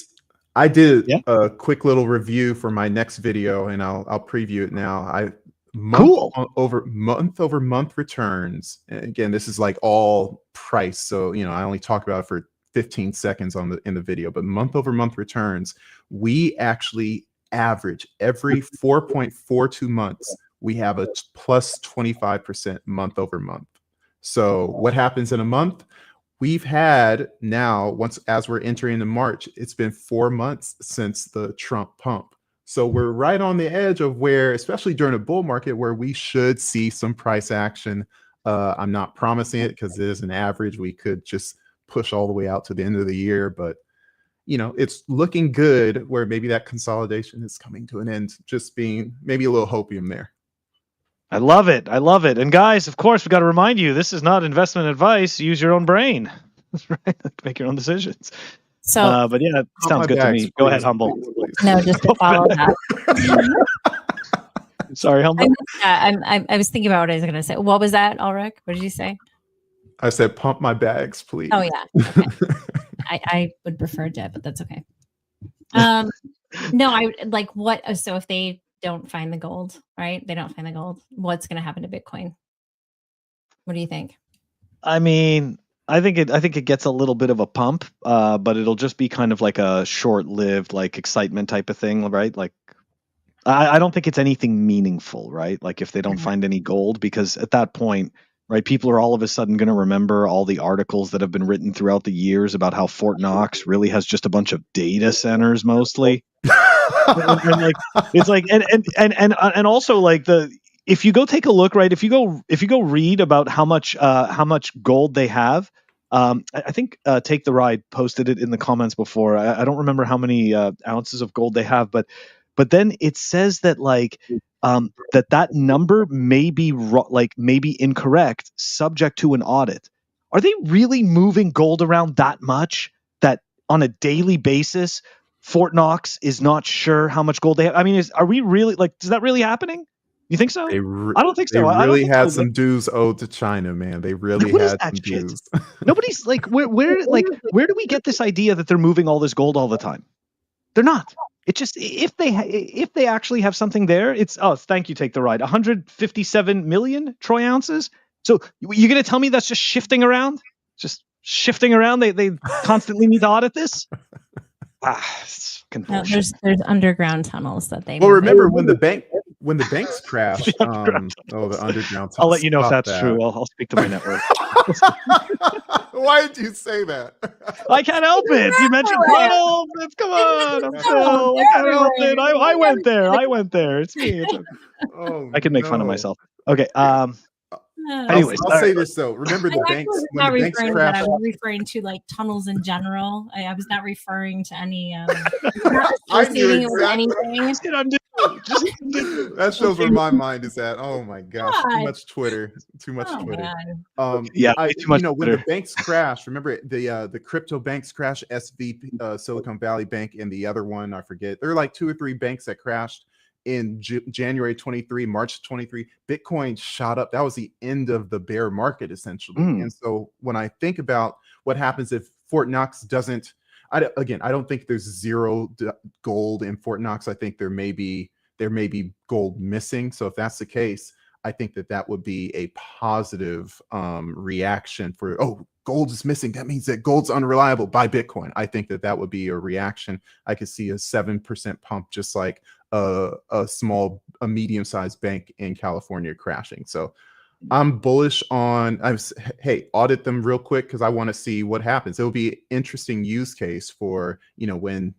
I did a quick little review for my next video, and I'll preview it now. Month over month returns. And again, this is like all price, so I only talk about it for 15 seconds in the video. But month over month returns, we actually average every 4.42 months. We have a plus 25% month over month. So what happens in a month? We've had now, as we're entering into March, it's been 4 months since the Trump pump. So we're right on the edge of where, especially during a bull market, where we should see some price action. I'm not promising it because it is an average. We could just push all the way out to the end of the year, but it's looking good where maybe that consolidation is coming to an end, just being maybe a little hopium there. I love it. And guys, of course, we got to remind you, this is not investment advice. Use your own brain. That's right. Make your own decisions. So, but yeah, it sounds good to me. Please, Go ahead, Humble. Please. No, just to follow that. Sorry, Humble. I was thinking about what I was going to say. What was that, Ulric? What did you say? I said, pump my bags, please. Oh yeah. Okay. I would prefer Jet, but that's okay. No, I like what. So if they don't find the gold, right? They don't find the gold. What's going to happen to Bitcoin? What do you think? I mean, I think it gets a little bit of a pump, but it'll just be kind of like a short-lived like excitement type of thing, right? Like I don't think it's anything meaningful, right? Like if they don't find any gold, because at that point, right, people are all of a sudden going to remember all the articles that have been written throughout the years about how Fort Knox really has just a bunch of data centers mostly. And like it's like and also like if you go take a look, right, if you go read about how much gold they have, I think Take the Ride posted it in the comments before. I don't remember how many ounces of gold they have, but then it says that like that number may be may be incorrect, subject to an audit. Are they really moving gold around that much that on a daily basis Fort Knox is not sure how much gold they have? I mean, are we really like? Is that really happening? You think so? I don't think so. They I don't really think had so. some dues owed to China, man. They really What is had that some shit? dues. Nobody's like where do we get this idea that they're moving all this gold all the time? They're not. It's just if they actually have something there, it's thank you, Take the Ride. 157 million troy ounces. So you're gonna tell me that's just shifting around? Just shifting around? They constantly need to audit this? It's fucking No, bullshit. there's underground tunnels that they. Well, move in. remember when the banks crashed? The underground tunnels. The underground tunnels. I'll let you know if Stop that's that. true. I'll speak to my network. Why did you say that? I can't help it. You mentioned tunnels. Come on, I'm Phil. I can't help it. I went there. It's me. It's okay. Oh, I can make fun of no. myself. Okay. Anyways, I'll say this though. Remember the banks when the banks I crashed? was referring to like tunnels in general. I was not referring to any. Not I knew associating it with exactly. anything. That shows where my mind is at. Oh my gosh, too God. much Twitter. Too much Oh, Twitter. man. Yeah, way too much when Twitter. the banks crashed, remember the crypto banks crashed, SVB, Silicon Valley Bank, and the other one, I forget. There were like 2 or 3 banks that crashed in January 23, March 23. Bitcoin shot up. That was the end of the bear market, essentially. And so when I think about what happens if Fort Knox doesn't, I don't think there's zero gold in Fort Knox. I think there may be gold missing. So if that's the case, I think that would be a positive reaction for, gold is missing. That means that gold's unreliable. Buy Bitcoin. I think that would be a reaction. I could see a 7% pump, just like a medium-sized bank in California crashing. So I'm bullish on, audit them real quick because I want to see what happens. It'll be an interesting use case for, when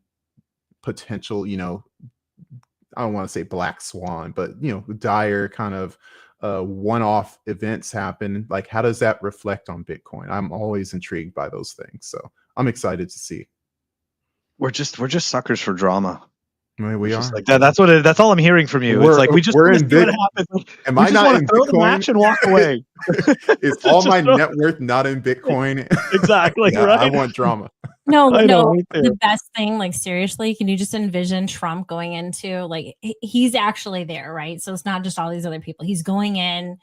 potential, I don't want to say black swan, but dire kind of one-off events happen. Like, how does that reflect on Bitcoin? I'm always intrigued by those things, so I'm excited to see. We're just suckers for drama. We are. Like that. That's all I'm hearing from you. It's like we just want to see what happens. Am I not in throw Bitcoin? the match and walk away? Is all my net worth not in Bitcoin? Exactly. Yeah, right. I want drama. No. Me too. The best thing, like seriously, can you just envision Trump going into like he's actually there, right? So it's not just all these other people. He's going in,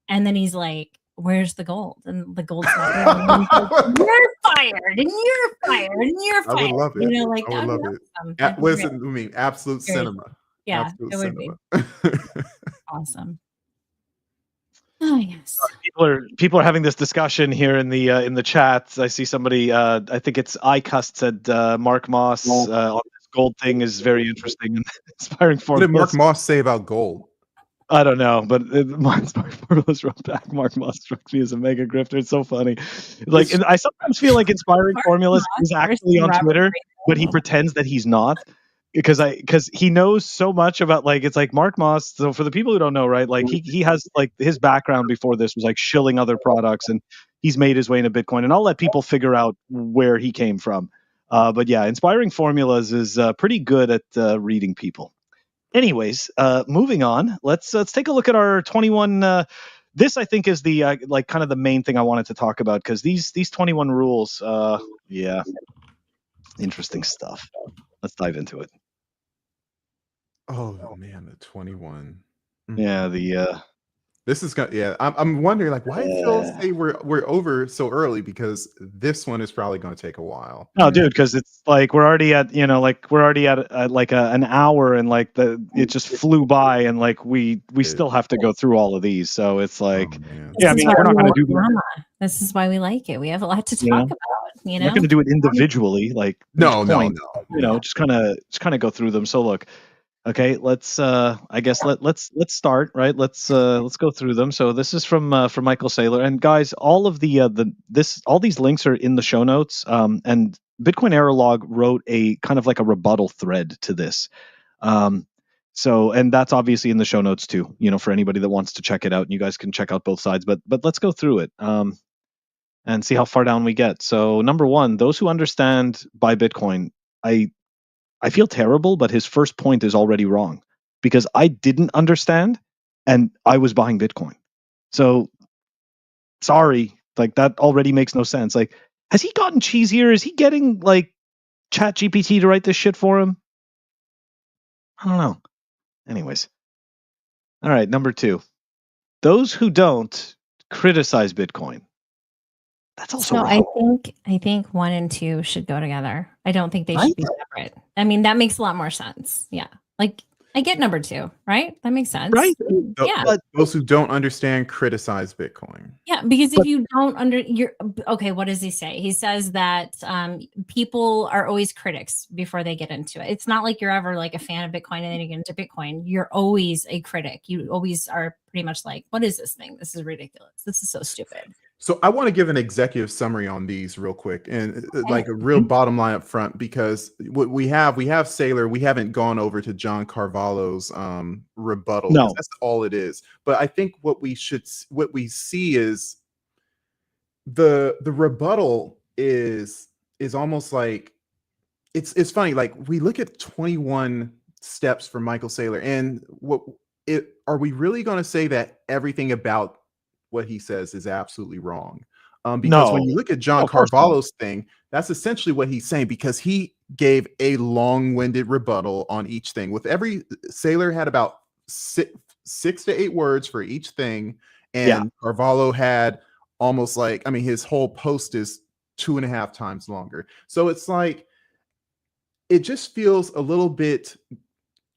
and then he's like, "Where's the gold?" And the gold's not there. And he's like, "You're fired, and you're fired, and you're fired." I would love it. I would love it. Listen to me, absolute cinema. Yeah, absolute it would cinema. be awesome. Oh yes. People are having this discussion here in the chat. I see somebody. I think it's iCust said Mark Moss on this gold thing is very interesting and inspiring. What did Mark Moss say about gold? I don't know, but Inspiring Formulas wrote back. Mark Moss struck me as a mega grifter. It's so funny. Like, I sometimes feel like Inspiring Formulas is actually on Twitter, but he pretends that he's not. Because he knows so much about, like, it's like Mark Moss. So for the people who don't know, right, like he has, like, his background before this was like shilling other products, and he's made his way into Bitcoin. And I'll let people figure out where he came from. But yeah, Inspiring Formulas is pretty good at reading people. Anyways, moving on. Let's take a look at our 21. This I think is the like kind of the main thing I wanted to talk about, because these 21 rules. Yeah, interesting stuff. Let's dive into it. Oh man, the 21. Yeah, the This is gonna, yeah. I'm wondering, like, why did Phil say we're over so early? Because this one is probably going to take a while. No, dude, because it's like we're already at like an hour, and like it just flew by, and like we still have to go through all of these. So it's like, man. yeah, I mean, we're not going to do drama. This is why we like it. We have a lot to talk about. We're not going to do it individually, like No. just kind of go through them. So look. Okay, let's I guess let's start, right? Let's go through them. So this is from Michael Saylor, and guys, all of all these links are in the show notes. And Bitcoin Error Log wrote a kind of like a rebuttal thread to this. So, and that's obviously in the show notes too, for anybody that wants to check it out, and you guys can check out both sides, but let's go through it and see how far down we get. So number one, those who understand buy Bitcoin, I feel terrible, but his first point is already wrong, because I didn't understand and I was buying Bitcoin. So sorry, like that already makes no sense. Like, has he gotten cheesier? Is he getting like ChatGPT to write this shit for him? I don't know. Anyways. All right, number two. Those who don't criticize Bitcoin. That's also wrong. I think 1 and 2 should go together. I don't think they should be separate. I mean, that makes a lot more sense. Yeah. Like, I get number 2, right? That makes sense. Right. Yeah. But those who don't understand criticize Bitcoin. Yeah, because if you don't okay, what does he say? He says that people are always critics before they get into it. It's not like you're ever like a fan of Bitcoin and then you get into Bitcoin. You're always a critic. You always are pretty much like, what is this thing? This is ridiculous. This is so stupid. So I want to give an executive summary on these real quick, and like a real bottom line up front, because what we have Saylor. We haven't gone over to John Carvalho's rebuttal. No, that's all it is. But I think what we see is the rebuttal is almost like it's funny. Like, we look at 21 steps for Michael Saylor, and are we really going to say that everything about what he says is absolutely wrong? Because when you look at John Carvalho's thing, that's essentially what he's saying, because he gave a long-winded rebuttal on each thing. With every Saylor had about 6 to 8 words for each thing, and Carvalho had almost like, I mean, his whole post is 2.5 times longer. So it's like, it just feels a little bit,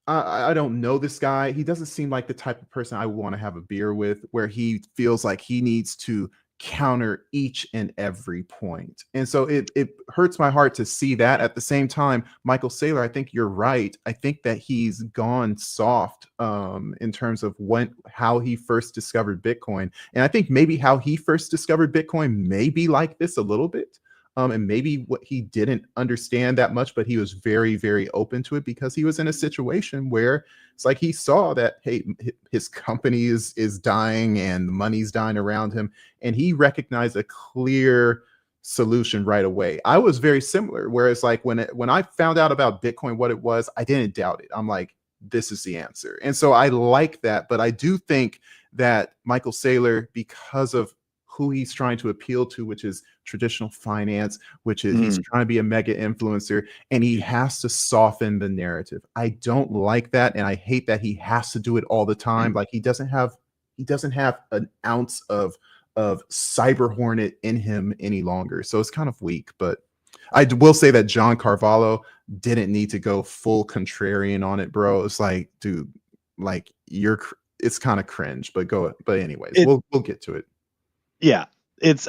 I don't know this guy. He doesn't seem like the type of person I want to have a beer with, where he feels like he needs to counter each and every point. And so it hurts my heart to see that. At the same time, Michael Saylor, I think you're right. I think that he's gone soft in terms of how he first discovered Bitcoin. And I think maybe how he first discovered Bitcoin may be like this a little bit. And maybe what he didn't understand that much, but he was very, very open to it, because he was in a situation where it's like he saw that, hey, his company is dying and the money's dying around him, and he recognized a clear solution right away. I was very similar, whereas like when I found out about Bitcoin, what it was, I didn't doubt it. I'm like, this is the answer. And so I like that, but I do think that Michael Saylor, because of who he's trying to appeal to, which is traditional finance, which is he's trying to be a mega influencer, and he has to soften the narrative. I don't like that, and I hate that he has to do it all the time. Like, he doesn't have an ounce of cyber hornet in him any longer. So it's kind of weak. But I will say that John Carvalho didn't need to go full contrarian on it, bro. It's like, dude, like, it's kind of cringe. But anyways, we'll get to it. Yeah.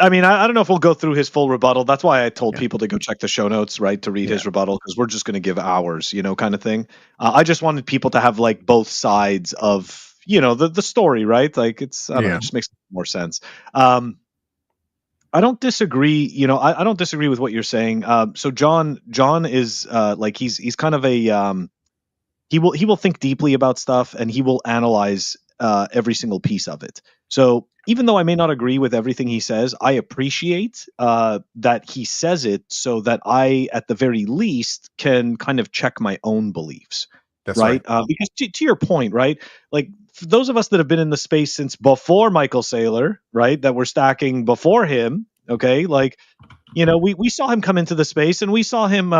I mean, I don't know if we'll go through his full rebuttal. That's why I told people to go check the show notes, right, to read his rebuttal, because we're just going to give hours, kind of thing. I just wanted people to have like both sides of, the story, right? Like, it's, I don't know, it just makes more sense. I don't disagree. I don't disagree with what you're saying. So John is like, he's kind of a, he will think deeply about stuff, and he will analyze every single piece of it. So even though I may not agree with everything he says, I appreciate that he says it, so that I, at the very least, can kind of check my own beliefs. That's right. Because to your point, right? Like, for those of us that have been in the space since before Michael Saylor, right, that were stacking before him, okay, like, we saw him come into the space, and we saw him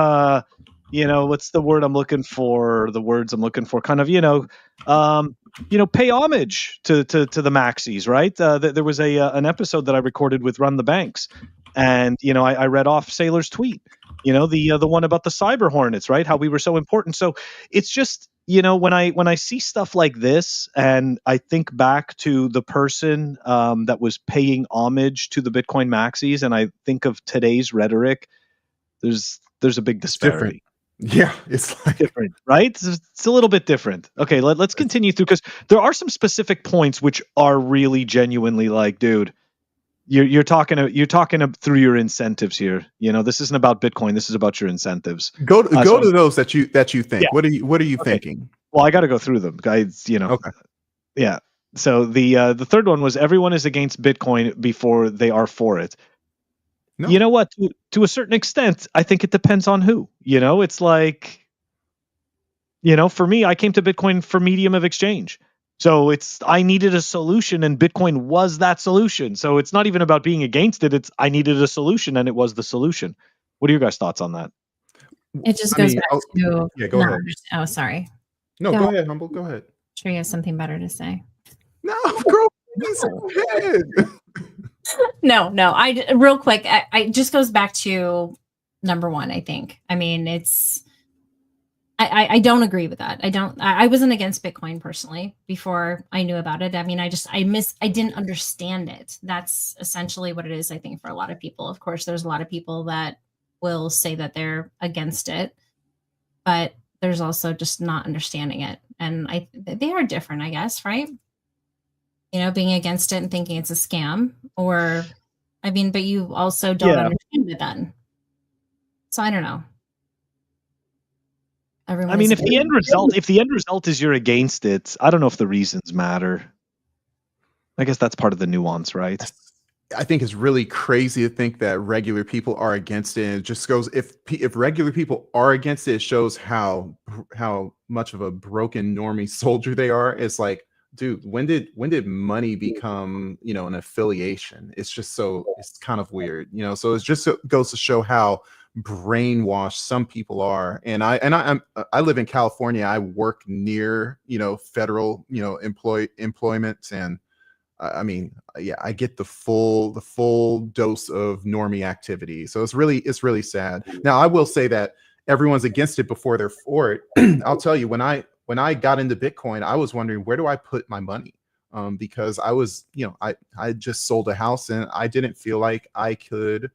what's the word I'm looking for? The words I'm looking for, kind of, pay homage to the maxis, right? There was an episode that I recorded with Run the Banks, and I read off Saylor's tweet, the one about the cyber hornets, right? How we were so important. So it's just, when I see stuff like this, and I think back to the person that was paying homage to the Bitcoin maxis, and I think of today's rhetoric, there's a big disparity. Yeah, it's like different, right? It's a little bit different. Okay, let's continue through, because there are some specific points which are really genuinely like, dude, you're talking through your incentives here. This isn't about Bitcoin. This is about your incentives. Go to those that you think. Yeah. What are you thinking? Well, I got to go through them, guys. Okay. Yeah. So the third one was, everyone is against Bitcoin before they are for it. No. You know what? To a certain extent, I think it depends on who. It's like, for me, I came to Bitcoin for medium of exchange. So I needed a solution, and Bitcoin was that solution. So it's not even about being against it. I needed a solution, and it was the solution. What are your guys' thoughts on that? It just goes back to... Yeah, go ahead. Oh, sorry. No, go ahead, Humble. Go ahead. Sure you have something better to say. No, girl, go ahead. No. Real quick, I just goes back to number one, I think. I mean, I don't agree with that. I wasn't against Bitcoin personally before I knew about it. I mean, I didn't understand it. That's essentially what it is, I think, for a lot of people. Of course, there's a lot of people that will say that they're against it, but there's also just not understanding it. And they are different, I guess, right? Being against it and thinking it's a scam, but you also don't understand it then. So I don't know. If the end result is you're against it, I don't know if the reasons matter. I guess that's part of the nuance, right? I think it's really crazy to think that regular people are against it. And it just goes, if regular people are against it, it shows how much of a broken normie soldier they are. It's like, dude, when did money become, an affiliation? It's just it's kind of weird, so it just goes to show how brainwashed some people are. And I live in California. I work near, federal, employment. And I get the full dose of normie activity. So it's really sad. Now, I will say that everyone's against it before they're for it. I'll tell you, when I got into Bitcoin, I was wondering, where do I put my money? Because I was, I just sold a house, and I didn't feel like I could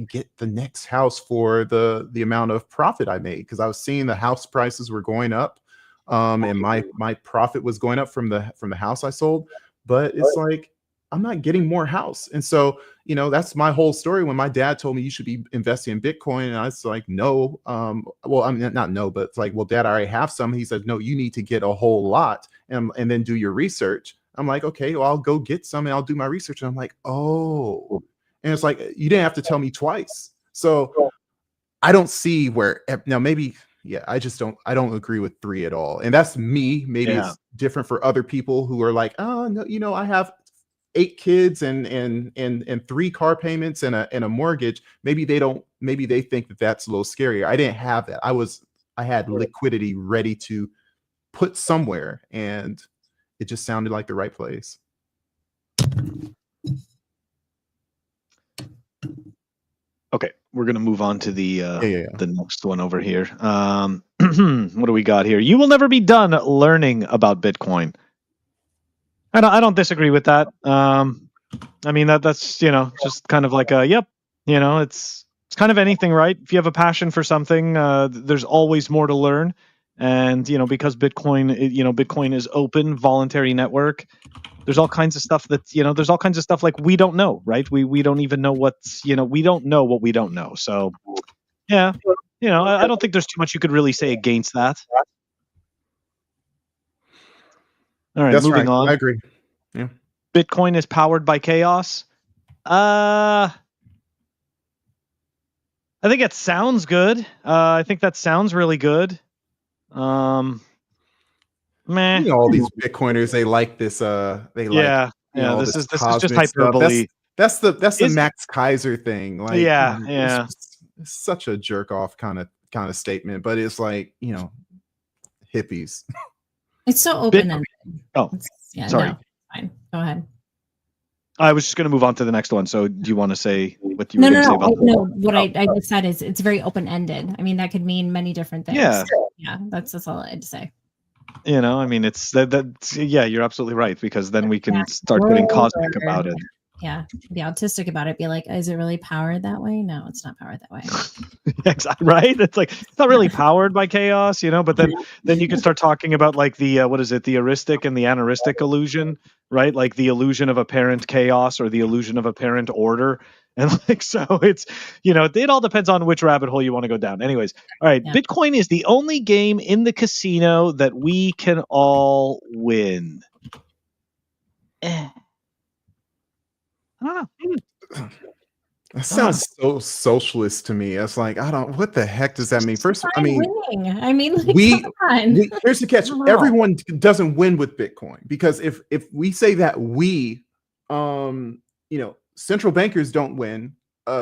get the next house for the amount of profit I made, because I was seeing the house prices were going up, and my profit was going up from the house I sold. But it's like, I'm not getting more house. And so, that's my whole story. When my dad told me you should be investing in Bitcoin, and I was like, no. Well, I mean, not no, but it's like, well, Dad, I already have some. He said, no, you need to get a whole lot and then do your research. I'm like, okay, well, I'll go get some and I'll do my research. And I'm like, oh. And it's like, you didn't have to tell me twice. So I don't see where now, maybe, I don't agree with 3 at all. And that's me. Maybe it's different for other people who are like, oh, no, I have 8 kids and 3 car payments and a mortgage. Maybe they think that that's a little scarier. I didn't have that. I had liquidity ready to put somewhere, and it just sounded like the right place. Okay, we're gonna move on to the next one over here. What do we got here? You will never be done learning about Bitcoin. I don't disagree with that. That's just kind of like it's kind of anything, right? If you have a passion for something, there's always more to learn. And because Bitcoin is open, voluntary network, there's all kinds of stuff like we don't know, right? We don't even know we don't know what we don't know. So I don't think there's too much you could really say against that. All right, that's moving on. I agree. Yeah. Bitcoin is powered by chaos. I think it sounds good. I think that sounds really good. All these Bitcoiners, they like this. This is just hyperbole. That's the Max Kaiser thing. Like, it's such a jerk off kind of kind of statement, but it's like, hippies. It's so open-ended. Yeah, sorry. No, fine. Go ahead. I was just going to move on to the next one. So do you want to say what you were No, going to say about no. What I just said is it's very open-ended. I mean, that could mean many different things. Yeah, that's all I had to say. I mean, it's that's you're absolutely right, because then we can start getting cosmic about it. Yeah, be autistic about it. Be like, is it really powered that way? No, it's not powered that way. Exactly, right? It's like it's not really powered by chaos, but then you can start talking about like the what is it, the heuristic and the aneuristic illusion, right? Like the illusion of apparent chaos or the illusion of apparent order. And like, so it's, it all depends on which rabbit hole you want to go down. Anyways, all right. Yeah. Bitcoin is the only game in the casino that we can all win. I don't know. That sounds so socialist to me. It's like, what the heck does that mean? First, I mean, winning. I mean, like, here's the catch. Everyone doesn't win with Bitcoin, because if we say that central bankers don't win,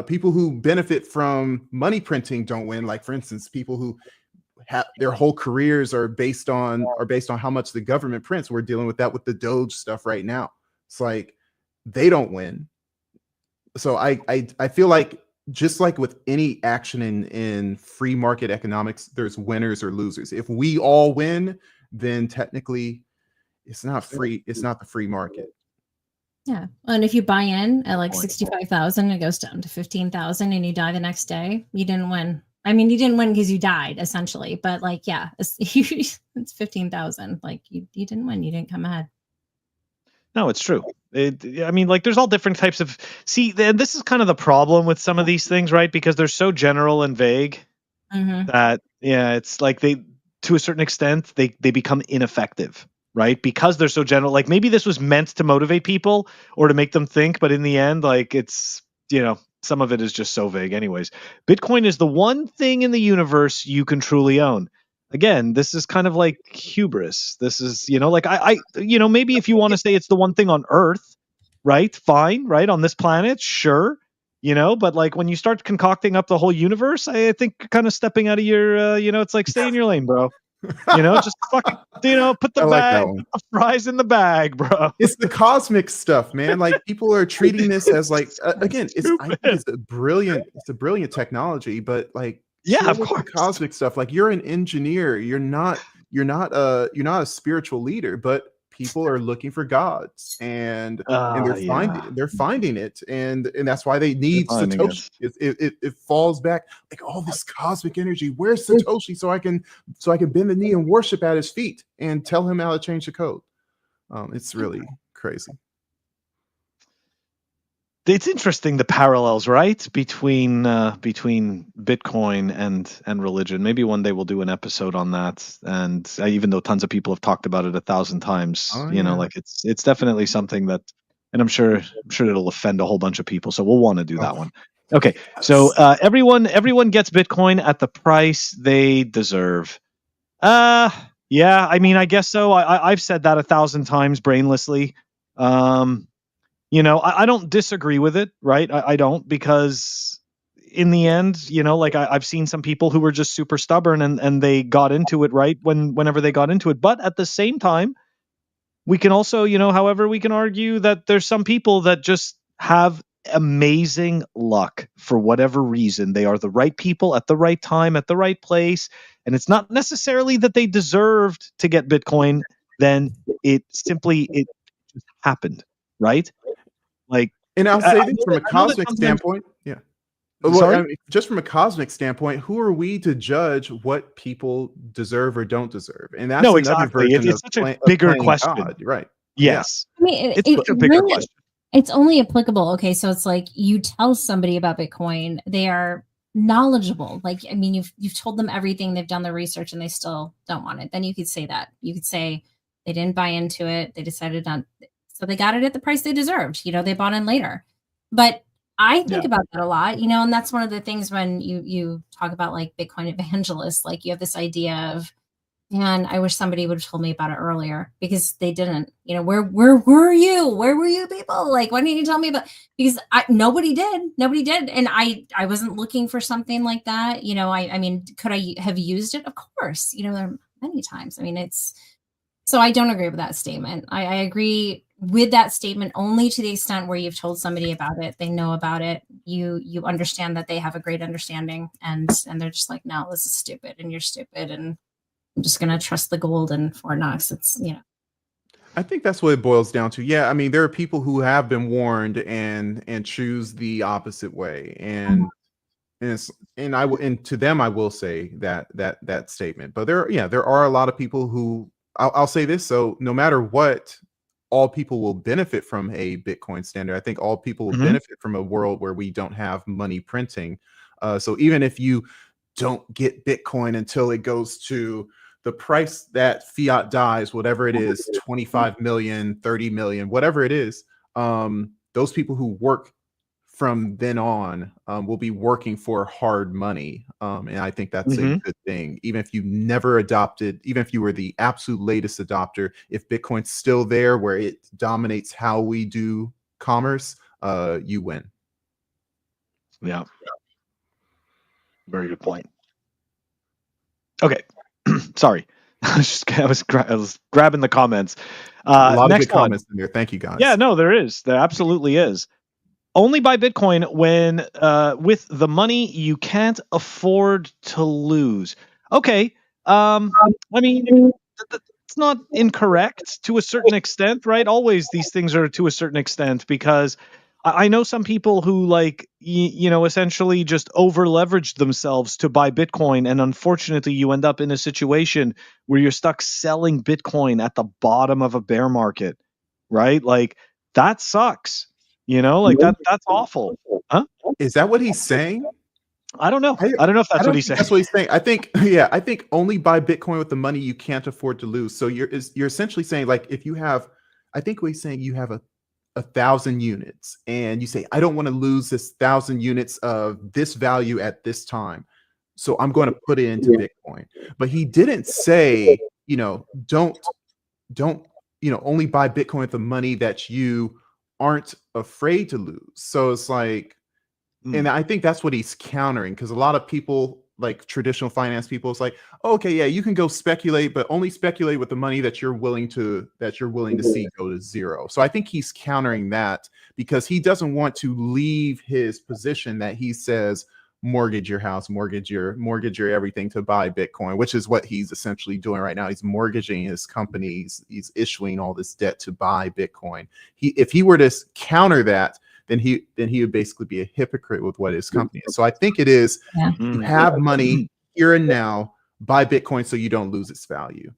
people who benefit from money printing don't win. Like, for instance, people who have their whole careers are based on how much the government prints. We're dealing with that with the Doge stuff right now. It's like they don't win. So I feel like, just like with any action in free market economics, there's winners or losers. If we all win, then technically it's not free. It's not the free market. Yeah. And if you buy in at like 65,000, it goes down to 15,000 and you die the next day, you didn't win. I mean, you didn't win because you died, essentially. But like, yeah, it's 15,000. Like you didn't win. You didn't come ahead. No, it's true. I mean, like, there's all different types of. See, this is kind of the problem with some of these things, right? Because they're so general and vague that, it's like to a certain extent, they become ineffective, right? Because they're so general. Like, maybe this was meant to motivate people or to make them think, but in the end, like, it's, some of it is just so vague. Anyways, Bitcoin is the one thing in the universe you can truly own. Again, this is kind of like hubris. This is, like I maybe if you want to say it's the one thing on Earth, right? Fine, right? On this planet, sure. But like when you start concocting up the whole universe, I think you're kind of stepping out of your, it's like stay in your lane, bro. Just fucking, put the bag, put the fries in the bag, bro. It's the cosmic stuff, man. Like, people are treating this as like, again, I think it's a brilliant technology, but like, yeah, of course, cosmic stuff. Like, you're an engineer. You're not a spiritual leader, but people are looking for gods, and they're finding it, and that's why they need Satoshi. It falls back like all this cosmic energy. Where's Satoshi? So I can bend the knee and worship at his feet and tell him how to change the code. It's really crazy. It's interesting, the parallels, right, between Bitcoin and religion. Maybe one day we'll do an episode on that. And even though tons of people have talked about it 1,000 times, like it's definitely something that, and I'm sure it'll offend a whole bunch of people. So we'll want to do that one. Okay, so everyone gets Bitcoin at the price they deserve. Yeah, I mean, I guess so. I've said that 1,000 times brainlessly. I don't disagree with it, right? I don't, because in the end, like I've seen some people who were just super stubborn and they got into it, right? Whenever they got into it. But at the same time, we can also, however, we can argue that there's some people that just have amazing luck for whatever reason. They are the right people at the right time, at the right place. And it's not necessarily that they deserved to get Bitcoin. Then it just happened, right? Like, and I'll say this from a cosmic standpoint. Yeah. Well, I mean, just from a cosmic standpoint, who are we to judge what people deserve or don't deserve? And that's exactly. It's such a bigger question, God, right? Yes, I mean, it's a bigger question. It's only applicable. Okay, so it's like you tell somebody about Bitcoin, they are knowledgeable. Like, I mean, you've told them everything, they've done the research, and they still don't want it. Then you could say that. You could say they didn't buy into it. They decided not. So they got it at the price they deserved. They bought in later. But I think about that a lot, and that's one of the things when you talk about like Bitcoin evangelists, like you have this idea of, And I wish somebody would have told me about it earlier, because they didn't. You know, where were you? Where were you people? Like, why didn't you tell me about? Because nobody did, and I wasn't looking for something like that. You know, I mean, could I have used it? Of course. You know, there are many times. I mean, it's so I don't agree with that statement. I agree with that statement only to the extent where you've told somebody about it, they know about it, you understand that they have a great understanding, and they're just like, no, this is stupid, and you're stupid, and I'm just going to trust the gold and Fort Knox. It's, you know. I think that's what it boils down to. Yeah, I mean, there are people who have been warned and choose the opposite way, and and to them I will say that statement. But there are a lot of people who I'll say this. So no matter what, all people will benefit from a Bitcoin standard. I think all people will benefit from a world where we don't have money printing. So even if you don't get Bitcoin until it goes to the price that fiat dies, whatever it is, 25 million, 30 million, whatever it is, those people who work from then on will be working for hard money. And I think that's a good thing. Even if you never adopted, even if you were the absolute latest adopter, if Bitcoin's still there where it dominates how we do commerce, you win. Yeah. Very good point. Okay. Sorry. I was grabbing the comments. A lot next of good comments in there. Thank you, guys. Yeah, no, there is. There absolutely is. Only buy Bitcoin when with the money you can't afford to lose. Okay. I mean, it's not incorrect to a certain extent, right? Always these things are to a certain extent, because I know some people who, like, you know, essentially just over leveraged themselves to buy Bitcoin. And unfortunately, you end up in a situation where you're stuck selling Bitcoin at the bottom of a bear market, right? Like, that sucks. You know, like that's awful. Huh? Is that what he's saying? I don't know. I don't know if that's what he's saying. That's what he's saying. I think, yeah, I think only buy Bitcoin with the money you can't afford to lose. So you're essentially saying, like, if you have, I think what he's saying, you have a 1,000 units and you say, I don't want to lose this 1,000 units of this value at this time, so I'm going to put it into Bitcoin. But he didn't say, you know, don't, you know, only buy Bitcoin with the money that you aren't afraid to lose. So it's like, and I think that's what he's countering, because a lot of people, like traditional finance people, it's like, oh, okay, yeah, you can go speculate, but only speculate with the money that you're willing to see go to zero. So I think he's countering that, because he doesn't want to leave his position that he says mortgage your house, mortgage your everything to buy Bitcoin, which is what he's essentially doing right now. He's mortgaging his companies, he's issuing all this debt to buy Bitcoin. If he were to counter that, then he would basically be a hypocrite with what his company is. So I think it is, you have money here and now, buy Bitcoin so you don't lose its value.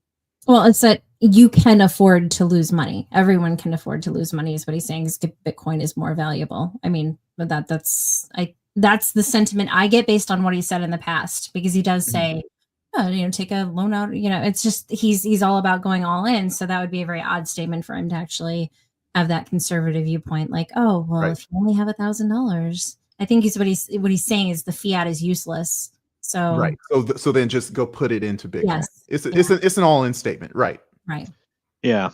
Well, it's that you can afford to lose money. Everyone can afford to lose money, is what he's saying, is Bitcoin is more valuable. I mean, but that's the sentiment I get based on what he said in the past, because he does say, oh, you know, take a loan out, you know, it's just, he's all about going all in. So that would be a very odd statement for him to actually have that conservative viewpoint, like, oh, well, if you only have $1,000, I think what he's saying is the fiat is useless. So right. So then just go put it into Bitcoin. Yes. It's an all-in statement, right? Right. Yeah.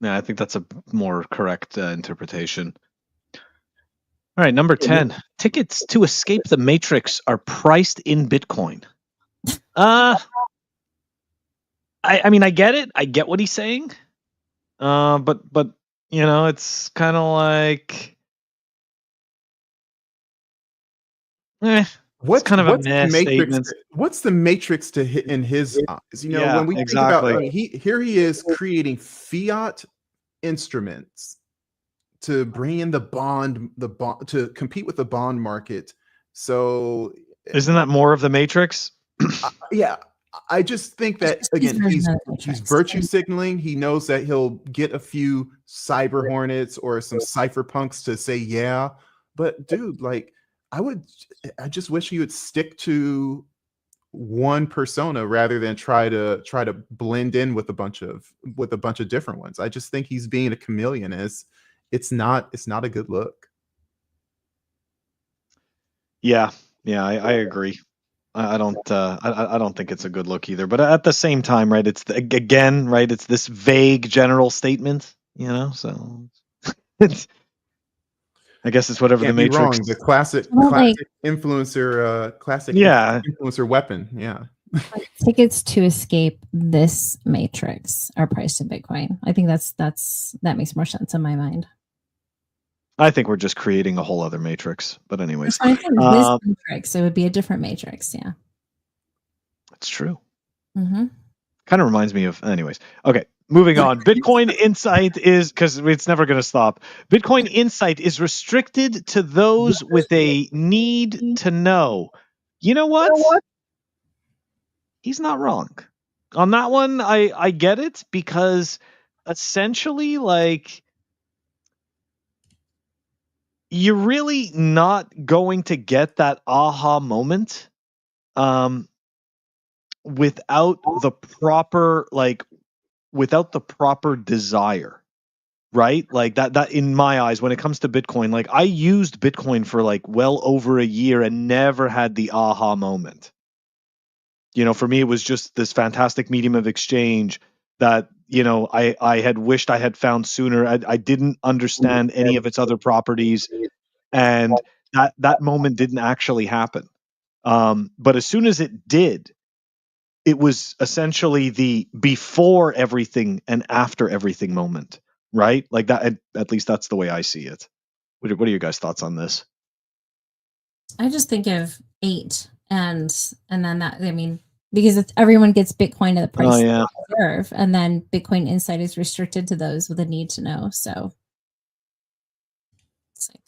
I think that's a more correct interpretation. All right, number 10. Tickets to escape the Matrix are priced in Bitcoin. I mean, I get it. I get what he's saying. But you know, it's kind of like, it's kind of a meh statement. What's the matrix to hit in his eyes? You know, when we think about, I mean, he is creating fiat instruments to bring in the bond to compete with the bond market. So isn't that more of the Matrix? Yeah. I just think that, again, he's virtue signaling. He knows that he'll get a few cyber hornets or some cypherpunks to say, yeah, but dude, like, I just wish he would stick to one persona rather than try to blend in with a bunch of different ones. I just think he's being a chameleon. It's not a good look. Yeah, I agree. I don't think it's a good look either. But at the same time, right? It's again, right? It's this vague general statement, So it's, I guess it's whatever the Can't be Matrix. wrong. The classic Yeah. influencer weapon. Yeah. Like tickets to escape this matrix are priced in Bitcoin. I think that makes more sense in my mind. I think we're just creating a whole other matrix. But anyways, I think this matrix, it would be a different matrix. Yeah, that's true. Mm-hmm. Kind of reminds me of, anyways. Okay, moving on. Bitcoin Insight is, because it's never going to stop. Bitcoin Insight is restricted to those with a need to know. You know what? He's not wrong. On that one, I get it, because essentially, like, you're really not going to get that aha moment without the proper desire, right? Like that in my eyes, when it comes to Bitcoin, like I used Bitcoin for like well over a year and never had the aha moment. For me, it was just this fantastic medium of exchange that, I had wished I had found sooner. I didn't understand any of its other properties, and that moment didn't actually happen. But as soon as it did, it was essentially the before everything and after everything moment, right? Like that. At least that's the way I see it. What are your guys' thoughts on this? I just think of 8 and then that, I mean, because everyone gets Bitcoin at the price they deserve, and then Bitcoin Insight is restricted to those with a need to know. So it's like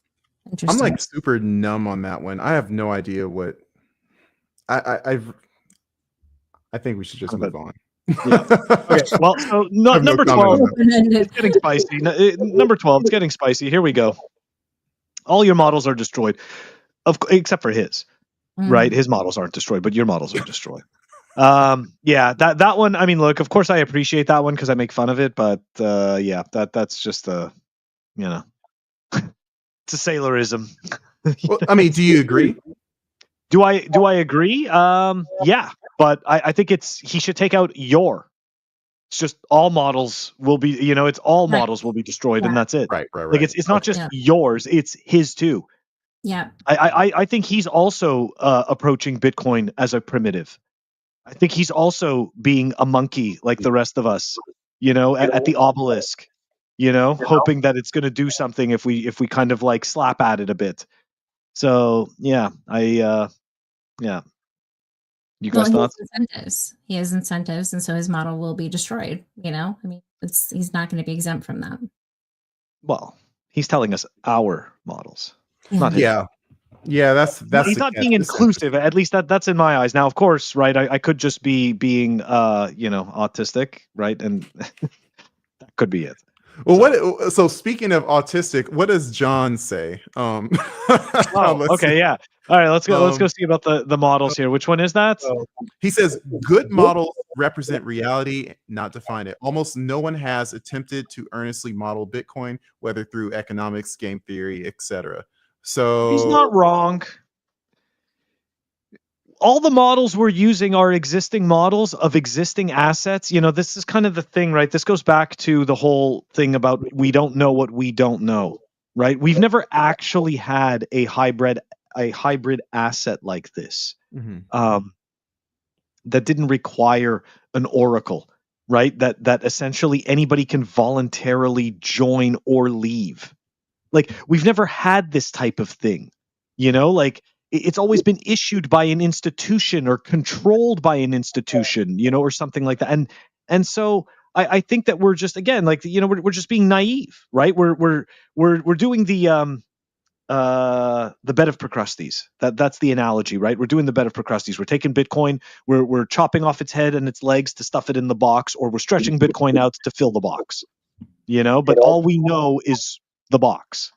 interesting. I'm like super numb on that one. I have no idea what I think we should just move on. Yeah. Okay. Well, so number 12, it's getting spicy. Number 12, it's getting spicy. Here we go. All your models are destroyed, except for his. Right? His models aren't destroyed, but your models are destroyed. Yeah, that one. I mean, look, of course I appreciate that one because I make fun of it, but yeah, that's just it's a Saylorism. Well, I mean, do you agree? Do I agree? Yeah, but I think he should take out your. It's just all models will be, it's all models will be destroyed, and that's it. Right. Like it's not just yours; it's his too. Yeah. I think he's also approaching Bitcoin as a primitive. I think he's also being a monkey like the rest of us, at the obelisk, hoping that it's going to do something if we kind of like slap at it a bit. So yeah, yeah. You guys thoughts? He has incentives, and so his model will be destroyed. I mean, he's not going to be exempt from that. Well, he's telling us our models, not his. Yeah, that's he's not being inclusive. At least that's in my eyes. Now, of course, right? I could just be being autistic, right? And that could be it. Well, so speaking of autistic, what does John say? Okay, yeah. All right, let's go see about the models here. Which one is that? He says good models represent reality, not define it. Almost no one has attempted to earnestly model Bitcoin, whether through economics, game theory, etc. So he's not wrong. All the models we're using are existing models of existing assets. This is kind of the thing, right? This goes back to the whole thing about we don't know what we don't know, right? We've never actually had a hybrid asset like this that didn't require an oracle, right? That essentially anybody can voluntarily join or leave. Like we've never had this type of thing, like it's always been issued by an institution or controlled by an institution, or something like that. And so I think that we're just, again, like, we're just being naive, right? We're doing the bed of Procrustes. That's the analogy, right? We're doing the bed of Procrustes. We're taking Bitcoin, we're chopping off its head and its legs to stuff it in the box, or we're stretching Bitcoin out to fill the box, but all we know is the box.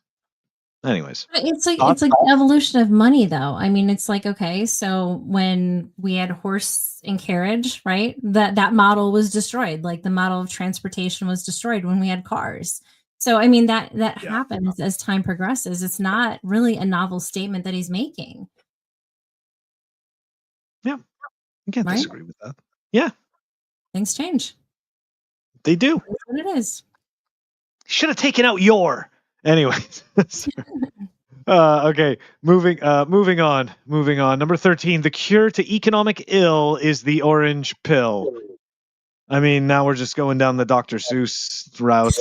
Anyways, it's like the evolution of money, though. I mean, it's like, okay, so when we had horse and carriage, right, that model was destroyed. Like the model of transportation was destroyed when we had cars. So I mean, that happens as time progresses. It's not really a novel statement that he's making. I can't Right? disagree with that. Yeah, Things change. they do. That's what it is. Should have taken out your. Anyways. Okay, moving on. Number 13, the cure to economic ill is the orange pill. I mean, now we're just going down the Dr. Seuss route.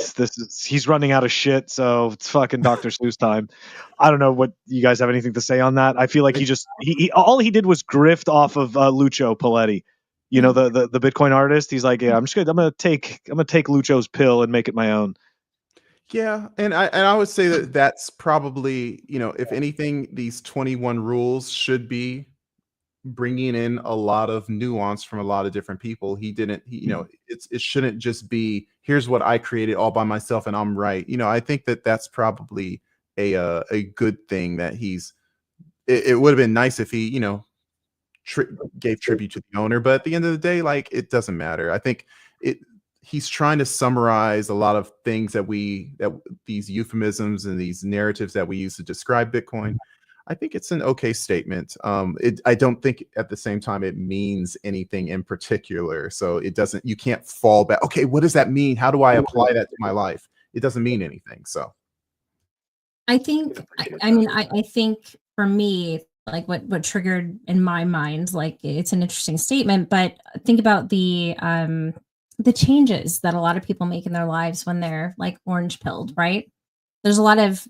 He's running out of shit, so it's fucking Dr. Seuss time. I don't know what you guys have anything to say on that. I feel like he all he did was grift off of Lucio Paletti, you know, the Bitcoin artist. He's like, yeah, I'm gonna take Lucio's pill and make it my own. Yeah, and I would say that that's probably, you know, if anything, these 21 rules should be bringing in a lot of nuance from a lot of different people. You know, it shouldn't just be, here's what I created all by myself and I'm right. You know, I think that that's probably a good thing that it would have been nice if he, you know, gave tribute to the owner, but at the end of the day, like, it doesn't matter. I think he's trying to summarize a lot of things that these euphemisms and these narratives that we use to describe Bitcoin. I think it's an okay statement. I don't think at the same time it means anything in particular. So you can't fall back. Okay, what does that mean? How do I apply that to my life? It doesn't mean anything. So I think, I think for me, like what triggered in my mind, like it's an interesting statement, but think about the changes that a lot of people make in their lives when they're like orange pilled, right? There's a lot of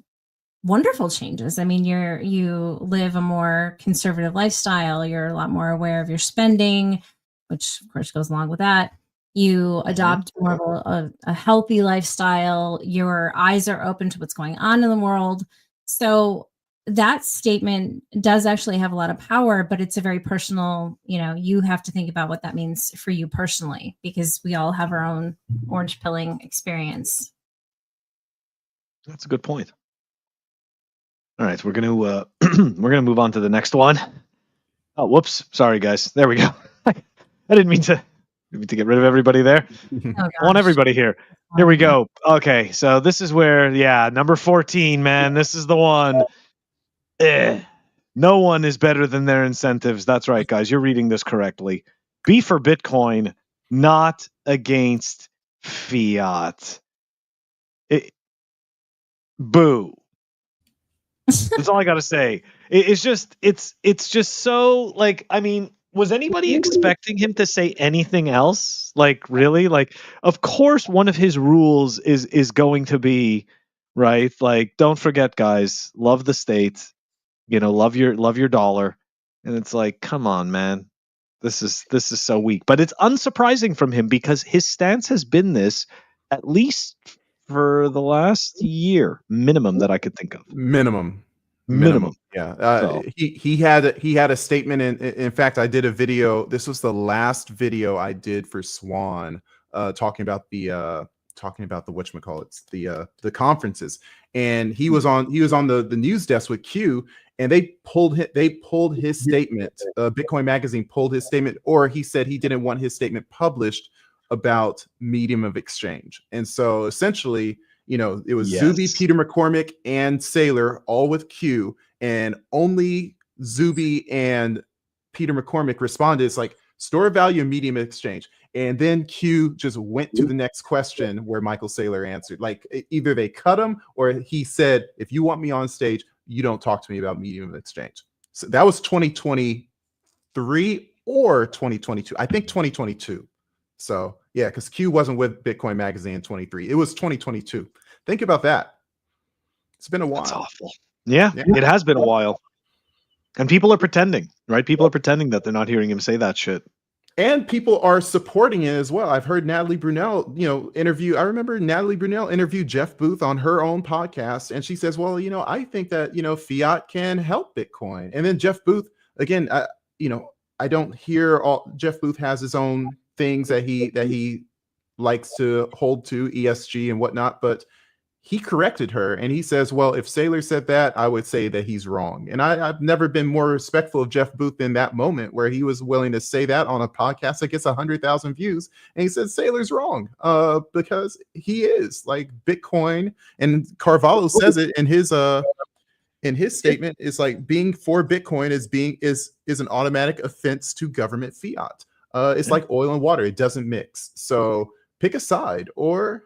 wonderful changes. I mean, you live a more conservative lifestyle. You're a lot more aware of your spending, which of course goes along with that. You adopt more of a healthy lifestyle. Your eyes are open to what's going on in the world. So that statement does actually have a lot of power, but it's a very personal, you know, you have to think about what that means for you personally, because we all have our own orange pilling experience. That's a good point. All right, we're gonna move on to the next one. Oh, whoops! Sorry, guys. There we go. I didn't mean to get rid of everybody there. I want everybody here. Here we go. Okay, so this is where, number 14, man. This is the one. No one is better than their incentives. That's right, guys. You're reading this correctly. Be for Bitcoin, not against fiat. Boo. That's all I got to say. It's just so, like, I mean, was anybody expecting him to say anything else? Like, really? Like, of course, one of his rules is going to be, right? Like, don't forget, guys, love the state, you know, love your dollar. And it's like, come on, man. This is so weak. But it's unsurprising from him because his stance has been this at least for the last year minimum that I could think of. Minimum. Yeah. So. He had a statement. In fact, I did a video. This was the last video I did for Swan, talking about the whatchamacallit, the conferences. And he was on the news desk with Q, and they pulled his statement. Bitcoin Magazine pulled his statement, or he said he didn't want his statement published about medium of exchange. And so essentially, you know, it was Zuby, Peter McCormick, and Saylor, all with Q, and only Zuby and Peter McCormick responded. It's like, store of value and medium of exchange. And then Q just went to the next question where Michael Saylor answered. Like, either they cut him or he said, if you want me on stage, you don't talk to me about medium of exchange. So that was 2023 or 2022. I think 2022. So yeah, because Q wasn't with Bitcoin Magazine in 23. It was 2022. Think about that. It's been a while. That's awful. Yeah, it has been a while. And people are pretending, right? People are pretending that they're not hearing him say that shit. And people are supporting it as well. I've heard Natalie Brunell, you know, I remember Natalie Brunell interviewed Jeff Booth on her own podcast. And she says, well, you know, I think that, you know, fiat can help Bitcoin. And then Jeff Booth, again, you know, I don't hear Jeff Booth has his own things that he likes to hold to, ESG and whatnot, but he corrected her and he says, well, if Saylor said that, I would say that he's wrong. And I've never been more respectful of Jeff Booth in that moment where he was willing to say that on a podcast that gets 100,000 views. And he said Saylor's wrong because he is, like, Bitcoin. And Carvalho says it in his in his statement, it's like being for Bitcoin is an automatic offense to government fiat. It's like oil and water; it doesn't mix. So pick a side, or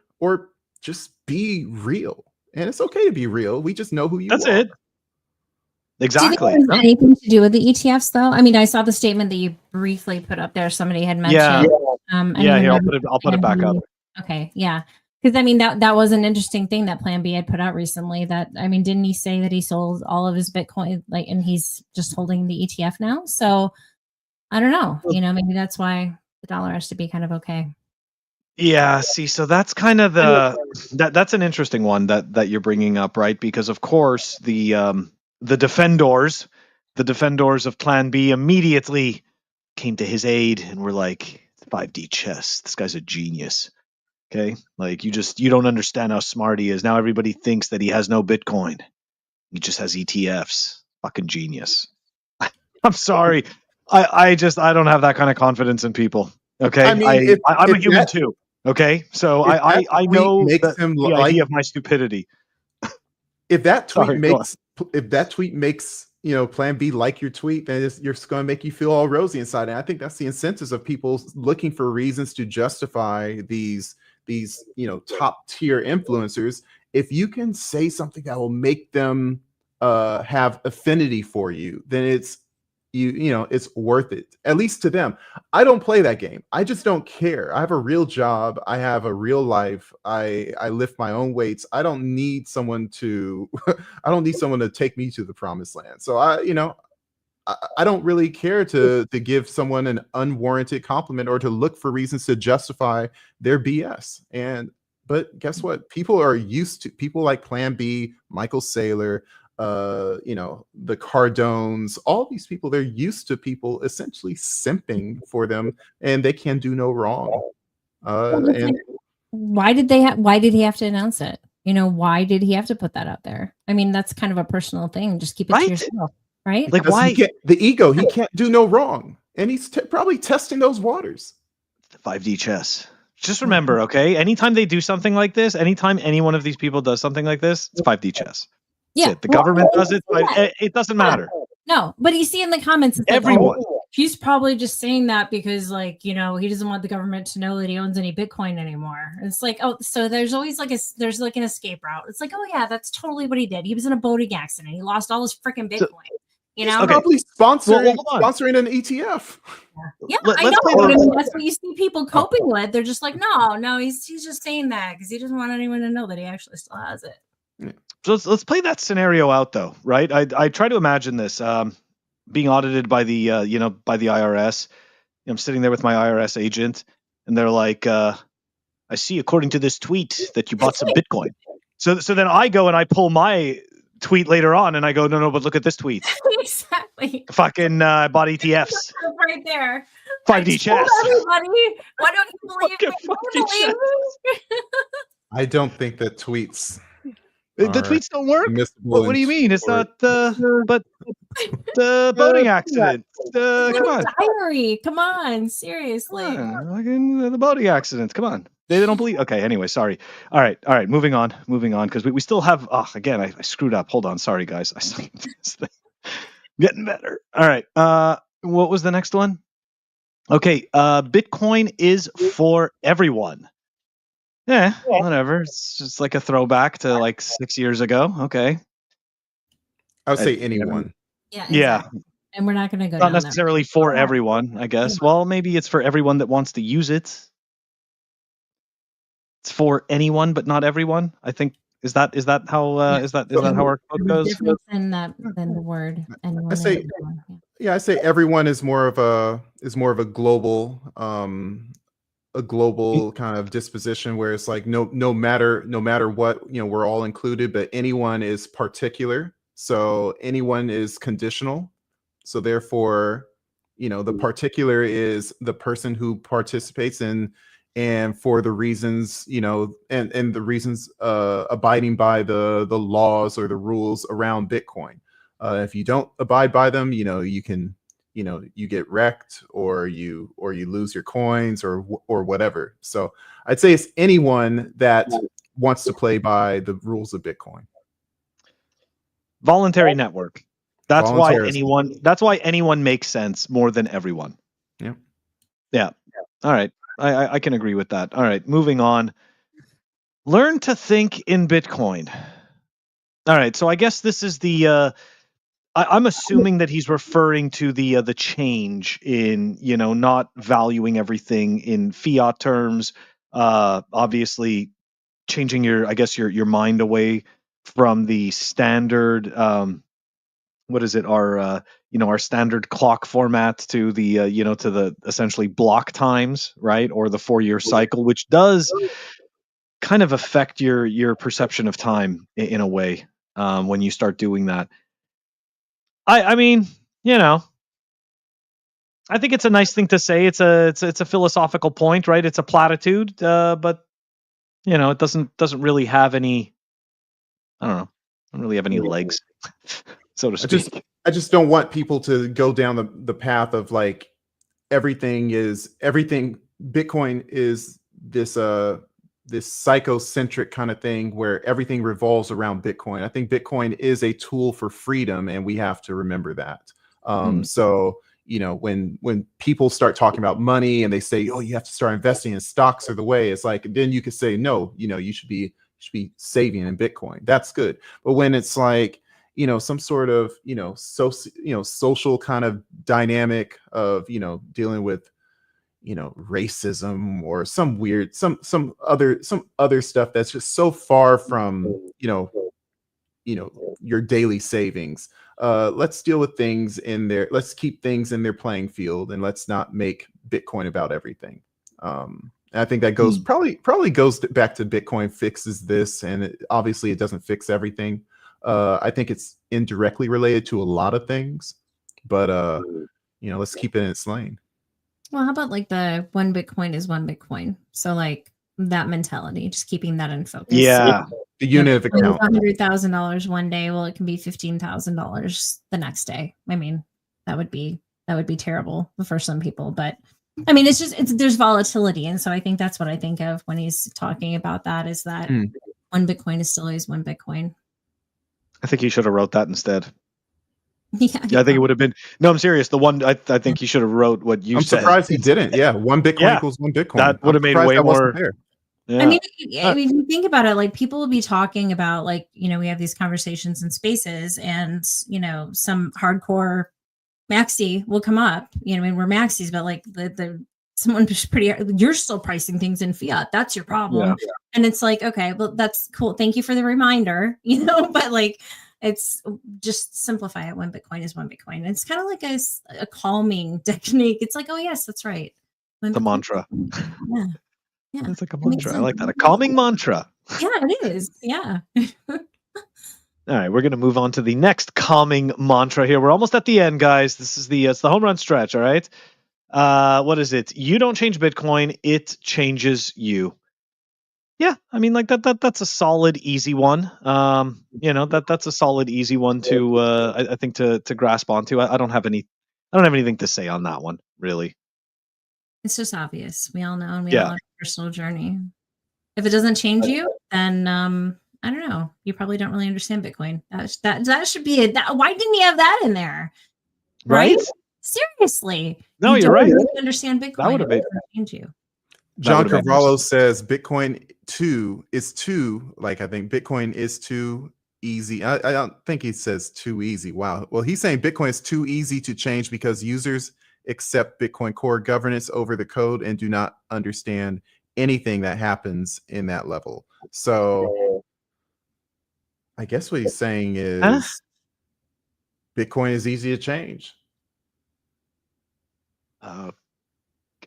just be real. And it's okay to be real. We just know who you That's are. it. Exactly. Do you think it has anything to do with the ETFs, though? I mean, I saw the statement that you briefly put up there. Somebody had mentioned. Yeah. Here, I'll put it back up. Okay. Yeah. Because I mean, that was an interesting thing that Plan B had put out recently. That, I mean, didn't he say that he sold all of his Bitcoin, like, and he's just holding the ETF now? So I don't know. You know, maybe that's why the dollar has to be kind of okay. Yeah, see, so that's kind of that's an interesting one that you're bringing up, right? Because of course the defenders of Plan B immediately came to his aid and were like, 5D chess, this guy's a genius. Okay, like you don't understand how smart he is. Now everybody thinks that he has no Bitcoin. He just has ETFs. Fucking genius. I'm sorry. I don't have that kind of confidence in people. Okay, I mean, I'm a human too. Okay, so I know the idea of my stupidity. If that tweet makes Plan B like your tweet, then you're going to make you feel all rosy inside. And I think that's the incentives of people looking for reasons to justify these top tier influencers. If you can say something that will make them have affinity for you, then it's it's worth it, at least to them. I don't play that game. I just don't care. I have a real job. I have a real life. I lift my own weights. I don't need someone to I don't need someone to take me to the promised land. So I don't really care to give someone an unwarranted compliment or to look for reasons to justify their BS. But guess what? People like Plan B, Michael Saylor, the Cardones, all these people, they're used to people essentially simping for them, and they can do no wrong. And why did he have to announce it? Why did he have to put that out there? I mean, that's kind of a personal thing. Just keep it to yourself, right? Like, why? The ego, he can't do no wrong, and he's probably testing those waters. 5D chess. Just remember, okay? Anytime they do something like this, anytime any one of these people does something like this, it's 5D chess. Yeah, the government does it, but it doesn't matter. No, but you see in the comments, it's everyone. Like, he's probably just saying that because, like, he doesn't want the government to know that he owns any Bitcoin anymore. It's like, oh, so there's always an escape route. It's like, oh yeah, that's totally what he did. He was in a boating accident. He lost all his freaking Bitcoin. He's probably sponsoring an ETF. Yeah, I know. But I mean, that's what you see people coping with. They're just like, no, he's just saying that because he doesn't want anyone to know that he actually still has it. Yeah. So let's play that scenario out, though, right? I try to imagine this being audited by the by the IRS. I'm sitting there with my IRS agent, and they're like, "I see, according to this tweet, that you bought some Bitcoin." So then I go and I pull my tweet later on, and I go, "No, but look at this tweet." Exactly. Fucking bought ETFs. Right there. 5D chess. Everybody, why don't you believe me? I don't think that tweets. The tweets don't work. What do you mean? It's not but the boating accident. Come on, diary. Come on, seriously. The boating accident. Come on. They don't believe. Okay. Anyway, sorry. All right. Moving on. Because we still have. Again, I screwed up. Hold on. Sorry, guys. I suck at this thing. Getting better. All right. What was the next one? Okay. Bitcoin is for everyone. Yeah, whatever. It's just like a throwback to like 6 years ago. Okay. I would say anyone. Yeah. Exactly. Yeah. And we're not going to go not necessarily for everyone, I guess. Well, maybe it's for everyone that wants to use it. It's for anyone, but not everyone. I think is that how how our code goes? Different than the word anyone. I say everyone is more of a global kind of disposition where it's like no matter what, we're all included, but anyone is particular. So anyone is conditional. So therefore, the particular is the person who participates in, and for the reasons, and the reasons abiding by the laws or the rules around Bitcoin. If you don't abide by them, you can you get wrecked or you lose your coins or whatever. So I'd say it's anyone that wants to play by the rules of Bitcoin. Voluntary network. That's why Voluntarism. anyone makes sense more than everyone. Yeah. Yeah. All right. I can agree with that. All right. Moving on. Learn to think in Bitcoin. All right. So I guess this is the I'm assuming that he's referring to the change in, not valuing everything in fiat terms. Obviously changing your mind away from the standard what is it, our standard clock format to the to the essentially block times, right? Or the 4-year cycle, which does kind of affect your perception of time in a way when you start doing that. I mean, I think it's a nice thing to say. It's a philosophical point, right? It's a platitude, but it doesn't really have any. I don't know. Doesn't really have any legs, so to speak. I just don't want people to go down the path of like everything. Bitcoin is this psychocentric kind of thing where everything revolves around Bitcoin. I think Bitcoin is a tool for freedom, and we have to remember that. So when people start talking about money and they say, oh, you have to start investing in stocks are the way, it's like, then you could say, no, you should be saving in Bitcoin. That's good. But when it's like, some sort of, social kind of dynamic of, dealing with, racism or some weird, some other stuff that's just so far from, your daily savings. Let's deal with things in there. Let's keep things in their playing field, and let's not make Bitcoin about everything. And I think that goes probably goes back to Bitcoin fixes this, and obviously it doesn't fix everything. I think it's indirectly related to a lot of things, but let's keep it in its lane. Well, how about like the one Bitcoin is one Bitcoin? So like that mentality, just keeping that in focus. Yeah. The unit of account. $100,000 one day. Well, it can be $15,000 the next day. I mean, that would be terrible for some people, but I mean, there's volatility. And so I think that's what I think of when he's talking about that, is that one Bitcoin is still always one Bitcoin. I think he should have wrote that instead. Yeah, I think it would have been. No, I'm serious. The one I think he should have wrote what you said. I'm surprised he didn't. Yeah, one Bitcoin equals one Bitcoin. That would have made way more. Yeah. I mean, if you think about it, like people will be talking about, like, we have these conversations in spaces, and some hardcore maxi will come up. I mean, we're maxis, but like someone you're still pricing things in fiat. That's your problem. Yeah. And it's like, okay, well, that's cool. Thank you for the reminder. But like, it's just simplify it. One Bitcoin is one Bitcoin. And it's kind of like a calming technique. It's like, oh yes, that's right. The mantra. Yeah. Yeah, it's like a mantra. I like that. A calming mantra. Yeah, it is. Yeah. All right, we're going to move on to the next calming mantra here. We're almost at the end, guys. This is it's the home run stretch, all right? What is it? You don't change Bitcoin, it changes you. Yeah, I mean, like that's a solid, easy one. That's a solid, easy one to I think to grasp onto. I don't have anything to say on that one, really. It's just obvious. We all know, and we all have a personal journey. If it doesn't change you, then I don't know. You probably don't really understand Bitcoin. That should be it. Why didn't he have that in there? Right? Seriously. No, you're right. Really understand Bitcoin. That would have been change you. John Carvalho says Bitcoin is too, like, I think Bitcoin is too easy. I don't think he says too easy. Wow. Well, he's saying Bitcoin is too easy to change because users accept Bitcoin core governance over the code and do not understand anything that happens in that level. So I guess what he's saying is Bitcoin is easy to change.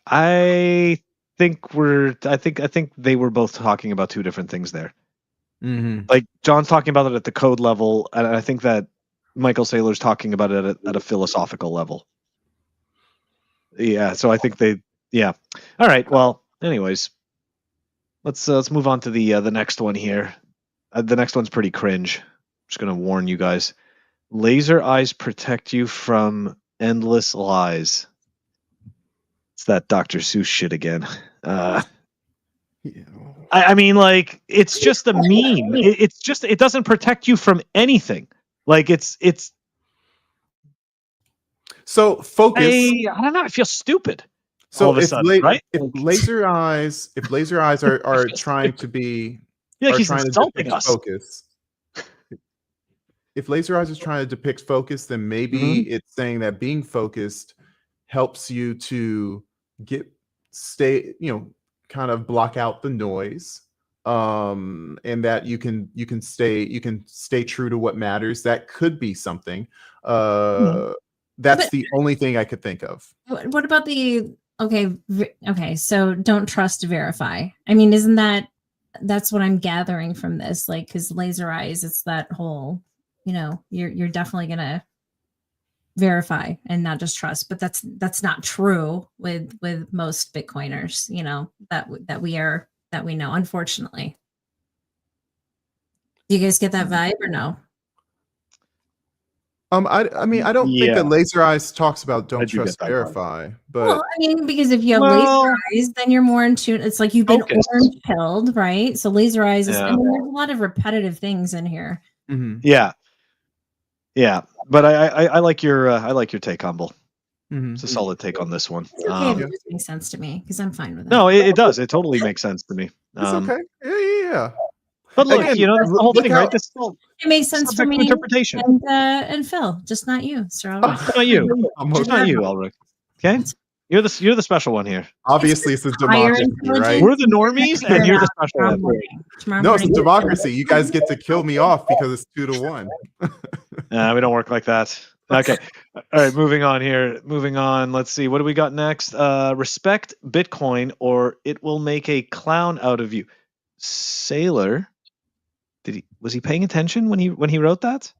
I think they were both talking about two different things there. Mm-hmm. Like John's talking about it at the code level, and I think that Michael Saylor's talking about it at a philosophical level. Yeah, so I think all right. Well, anyways, let's move on to the next one here. The next one's pretty cringe. I'm just gonna warn you guys. Laser eyes protect you from endless lies. It's that Dr. Seuss shit again. I mean, like, it's just a meme. It doesn't protect you from anything. Like it's So focus. I don't know. I feel stupid. So all of a sudden, right? if laser eyes are trying to be Like are he's trying to insulting depict us. focus. If laser eyes is trying to depict focus, then maybe it's saying that being focused helps you to kind of block out the noise, and that you can stay true to what matters. That could be something. That's the only thing I could think of. What about the okay? So don't trust, verify. I mean, isn't that's what I'm gathering from this? Like, because laser eyes, it's that whole, you're definitely gonna verify and not just trust, but that's not true with most Bitcoiners, that we know, unfortunately. Do you guys get that vibe or no? I mean, I don't think that laser eyes talks about don't trust, that verify, but Well, I mean, because if you have laser eyes, then you're more in tune. It's like you've been orange pilled, right? So laser eyes is, I mean, there's a lot of repetitive things in here. Yeah. But I like your take, Humble. It's a solid take on this one. It's okay if it just makes sense to me, because I'm fine with it. No, it does. It totally makes sense to me. It's okay. Yeah. But look, the whole thing, right? This it makes sense for me interpretation. And Phil, just not you, Sir Ulric. Not you. Just not you, Ulric. Okay? You're the special one here. Obviously, it's a democracy, right? We're the normies, and you're the special one. No, it's a democracy. You guys get to kill me off because it's 2-1. We don't work like that. Okay. All right, moving on here. Moving on. Let's see. What do we got next? Respect Bitcoin or it will make a clown out of you. Saylor, was he paying attention when he wrote that?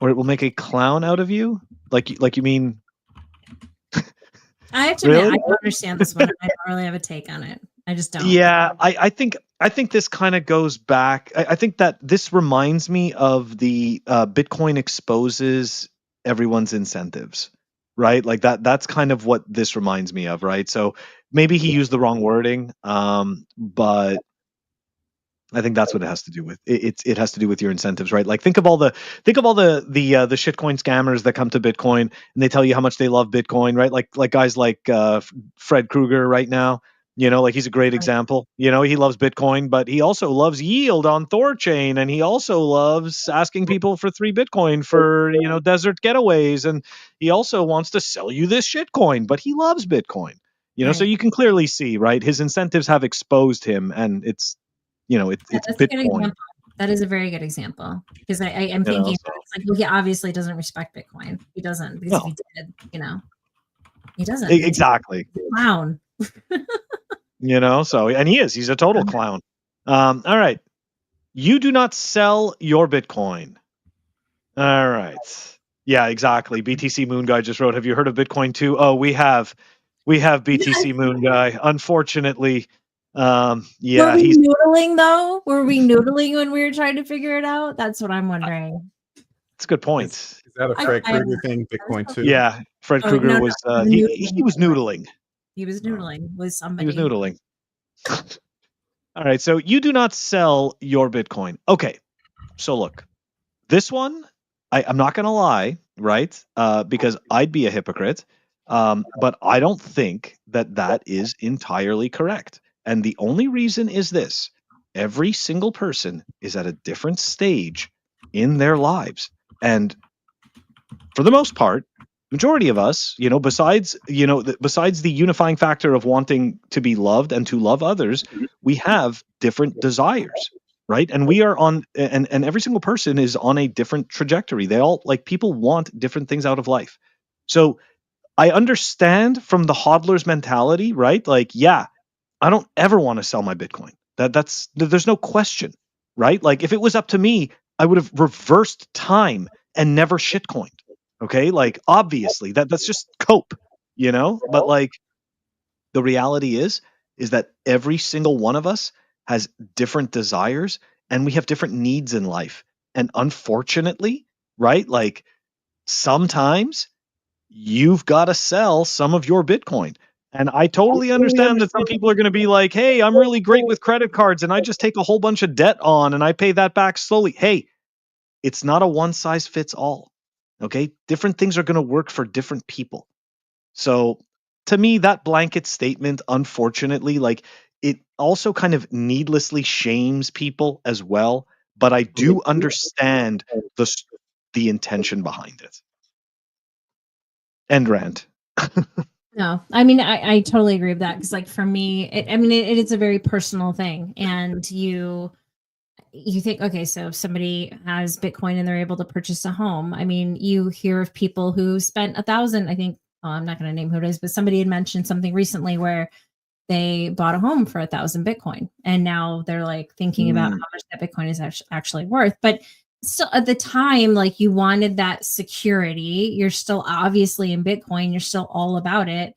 Or it will make a clown out of you? Like you mean I have to admit, I don't understand this one. I don't really have a take on it. I just don't. Yeah, I think this kind of goes back. I think that this reminds me of the Bitcoin exposes everyone's incentives, right? Like that's kind of what this reminds me of, right? So maybe he used the wrong wording, but I think that's what it has to do with. It has to do with your incentives, right? Like think of all the shitcoin scammers that come to Bitcoin and they tell you how much they love Bitcoin, right? Like guys like Fred Krueger right now. Like he's a great example. He loves Bitcoin, but he also loves yield on Thorchain, and he also loves asking people for 3 Bitcoin for desert getaways, and he also wants to sell you this shitcoin, but he loves Bitcoin. So you can clearly see, right? His incentives have exposed him, and it's Bitcoin. That is a very good example, because I'm thinking it's like, well, he obviously doesn't respect Bitcoin. He doesn't, because if he did, he doesn't. Exactly. He's a clown. So, and he's a total clown. All right. You do not sell your Bitcoin. All right. Yeah, exactly. BTC Moon Guy just wrote, have you heard of Bitcoin 2? Oh, we have BTC Moon Guy. Unfortunately, Were we noodling though? Were we noodling when we were trying to figure it out? That's what I'm wondering. That's a good point. Is that a Fred Krueger thing? Bitcoin 2? Yeah, Fred Krueger was he was noodling. He was noodling with somebody. He was noodling. All right, so you do not sell your Bitcoin. Okay, so look, this one, I'm not going to lie, right? Because I'd be a hypocrite, but I don't think that is entirely correct. And the only reason is this: every single person is at a different stage in their lives, and for the most part, majority of us, besides the unifying factor of wanting to be loved and to love others, we have different desires, right? And we are on, and every single person is on a different trajectory. They all, people want different things out of life. So I understand from the hodler's mentality, right? Like, yeah, I don't ever want to sell my Bitcoin. There's no question, right? Like if it was up to me, I would have reversed time and never shitcoined. Okay, obviously that's just cope, but the reality is that every single one of us has different desires and we have different needs in life. And unfortunately, right, sometimes you've got to sell some of your Bitcoin. And I totally understand that some people are going to be like, hey, I'm really great with credit cards and I just take a whole bunch of debt on and I pay that back slowly. Hey, it's not a one size fits all. Okay, different things are going to work for different people. So to me, that blanket statement, unfortunately, like it also kind of needlessly shames people as well. But I do understand the intention behind it. End rant. No, I mean, I totally agree with that. Because like for me, it is a very personal thing. And you think, okay, so if somebody has Bitcoin and they're able to purchase a home, I mean, you hear of people who spent 1,000, I think, I'm not going to name who it is, but somebody had mentioned something recently where they bought a home for 1,000 Bitcoin. And now they're like thinking about how much that Bitcoin is actually worth. But still at the time, like you wanted that security. You're still obviously in Bitcoin. You're still all about it.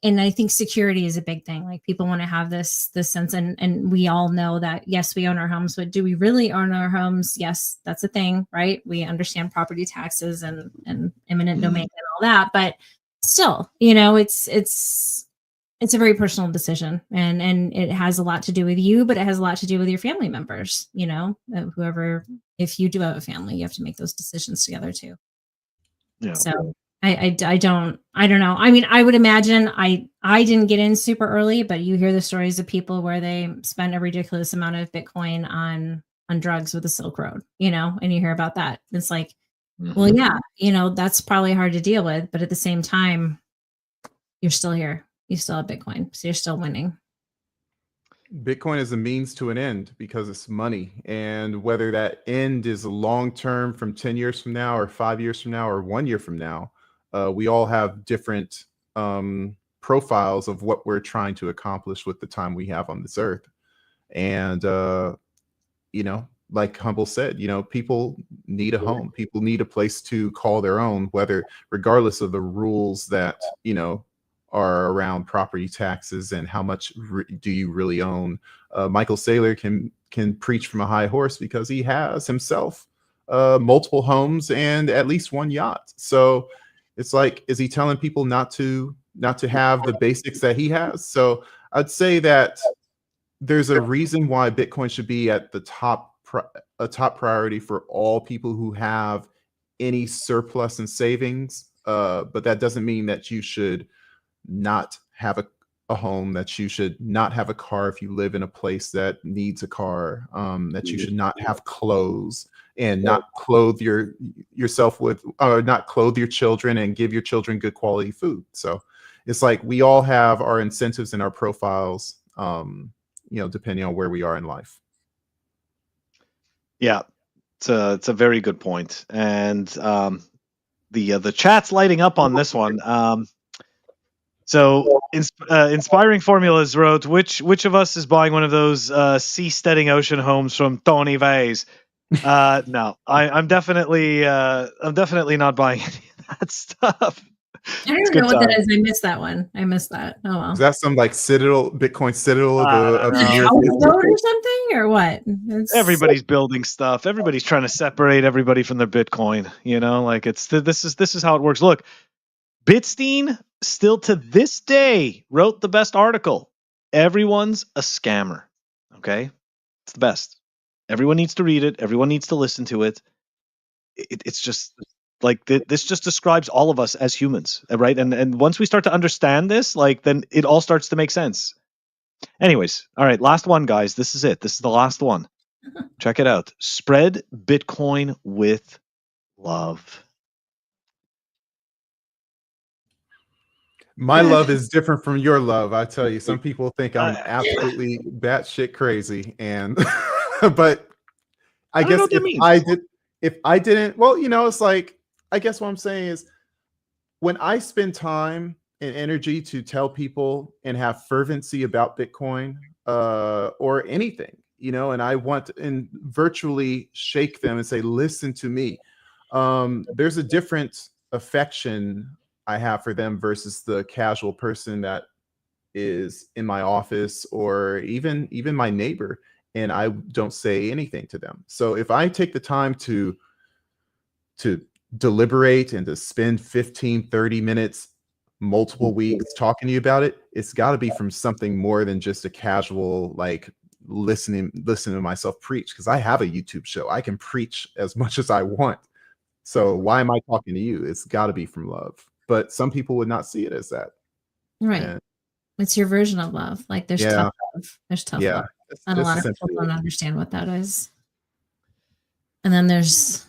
And I think security is a big thing. Like people want to have this sense, and we all know that yes, we own our homes, but do we really own our homes? Yes, that's a thing, right? We understand property taxes and eminent domain and all that, but still, it's a very personal decision, and it has a lot to do with you, but it has a lot to do with your family members. Whoever, if you do have a family, you have to make those decisions together too. Yeah. So I don't know. I mean, I would imagine I didn't get in super early, but you hear the stories of people where they spend a ridiculous amount of Bitcoin on drugs with the Silk Road, and you hear about that. It's like, well, yeah, that's probably hard to deal with, but at the same time, you're still here. You still have Bitcoin, so you're still winning. Bitcoin is a means to an end because it's money. And whether that end is long term from 10 years from now or 5 years from now or 1 year from now, we all have different profiles of what we're trying to accomplish with the time we have on this earth. And, like Humble said, people need a home. People need a place to call their own, regardless of the rules that, are around property taxes and how much do you really own. Michael Saylor can preach from a high horse because he has himself multiple homes and at least one yacht. So it's like, is he telling people not to have the basics that he has? So I'd say that there's a reason why Bitcoin should be at the top priority for all people who have any surplus and savings. But that doesn't mean that you should not have a home, that you should not have a car if you live in a place that needs a car, that you should not have clothes and not clothe yourself with, or not clothe your children and give your children good quality food. So it's like we all have our incentives and our profiles, depending on where we are in life. Yeah, it's a very good point. And the chat's lighting up on this one. So Inspiring Formulas wrote, which of us is buying one of those seasteading ocean homes from Tony Vase? No, I'm definitely not buying any of that stuff. I don't even know what that is. I missed that one. I missed that. Oh well. Is that some like Bitcoin citadel of the near future or something, or what? Everybody's building stuff. Everybody's trying to separate everybody from their Bitcoin. Like this is how it works. Look, Bitstein still to this day wrote the best article. Everyone's a scammer. Okay, it's the best. Everyone needs to read it. Everyone needs to listen to it. It's just like this just describes all of us as humans, right? And once we start to understand this, then it all starts to make sense. Anyways, all right, last one, guys. This is it. This is the last one. Check it out. Spread Bitcoin with love. My love is different from your love. I tell you, some people think I'm absolutely batshit crazy, and but I guess if I didn't, well, it's like, I guess what I'm saying is, when I spend time and energy to tell people and have fervency about Bitcoin or anything, and I want to virtually shake them and say, listen to me. There's a different affection I have for them versus the casual person that is in my office or even my neighbor, and I don't say anything to them. So if I take the time to deliberate and to spend 15-30 minutes multiple weeks talking to you about it, it's got to be from something more than just a casual, like, listening to myself preach, because I have a YouTube show. I can preach as much as I want. So why am I talking to you? It's got to be from love. But some people would not see it as that. Right. And it's your version of love. Like there's tough love. There's tough love. And a lot of people don't understand what that is. And then there's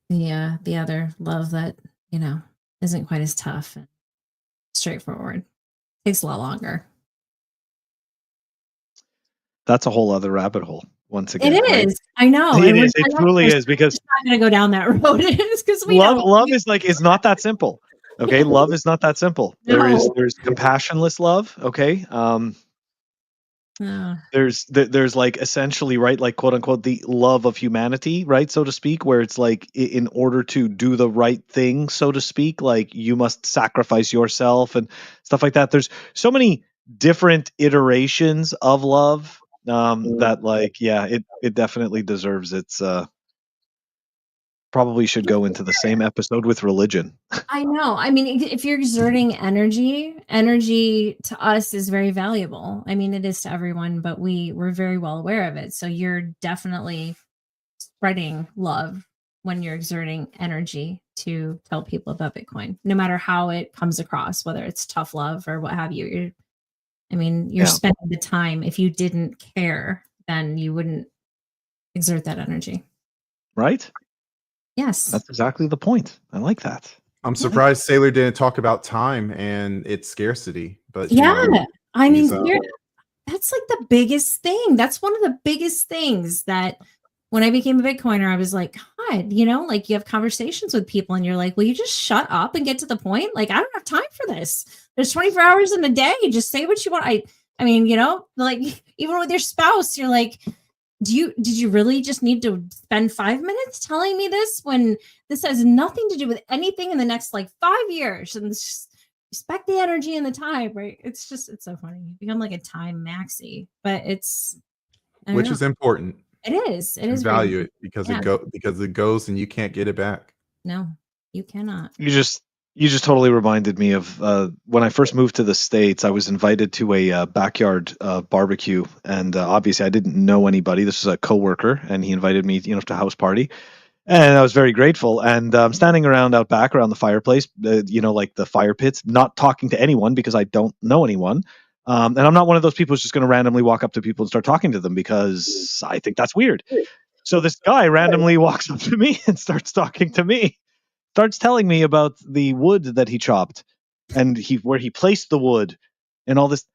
the other love that, you know, isn't quite as tough and straightforward. Takes a lot longer. That's a whole other rabbit hole. Once again, it right? is. I know. It is. It truly is, because I'm not going to go down that road. It's because love is not that simple. Okay, love is not that simple. No. There's compassionless love. Okay, there's like essentially, right, like quote unquote the love of humanity, right, so to speak, where it's like in order to do the right thing, so to speak, like you must sacrifice yourself and stuff like that. There's so many different iterations of love that, like, yeah, it definitely deserves its probably should go into the same episode with religion. I know. I mean, if you're exerting energy to us is very valuable. I mean, it is to everyone, but we're very well aware of it. So you're definitely spreading love when you're exerting energy to tell people about Bitcoin, no matter how it comes across, whether it's tough love or what have you. You're spending the time. If you didn't care, then you wouldn't exert that energy. Right? Yes. That's exactly the point. I like that. I'm surprised Saylor didn't talk about time and its scarcity. But I mean, that's like the biggest thing. That's one of the biggest things that when I became a Bitcoiner, I was like, God, you know, like you have conversations with people and you're like, will you just shut up and get to the point? Like, I don't have time for this. There's 24 hours in a day. Just say what you want. I mean, you know, like even with your spouse, you're like, did you really just need to spend 5 minutes telling me this when this has nothing to do with anything in the next like 5 years? And just respect the energy and the time, right? It's so funny. You become like a time maxi, but is important. It is. It is. Value it because it goes and you can't get it back. No, you cannot. You just totally reminded me of when I first moved to the States. I was invited to a backyard barbecue, and obviously I didn't know anybody. This was a coworker, and he invited me, you know, to a house party, and I was very grateful. And I'm standing around out back around the fireplace, you know, like the fire pits, not talking to anyone because I don't know anyone. And I'm not one of those people who's just going to randomly walk up to people and start talking to them because I think that's weird. So this guy randomly walks up to me and starts talking to me. Starts telling me about the wood that he chopped and where he placed the wood and all this.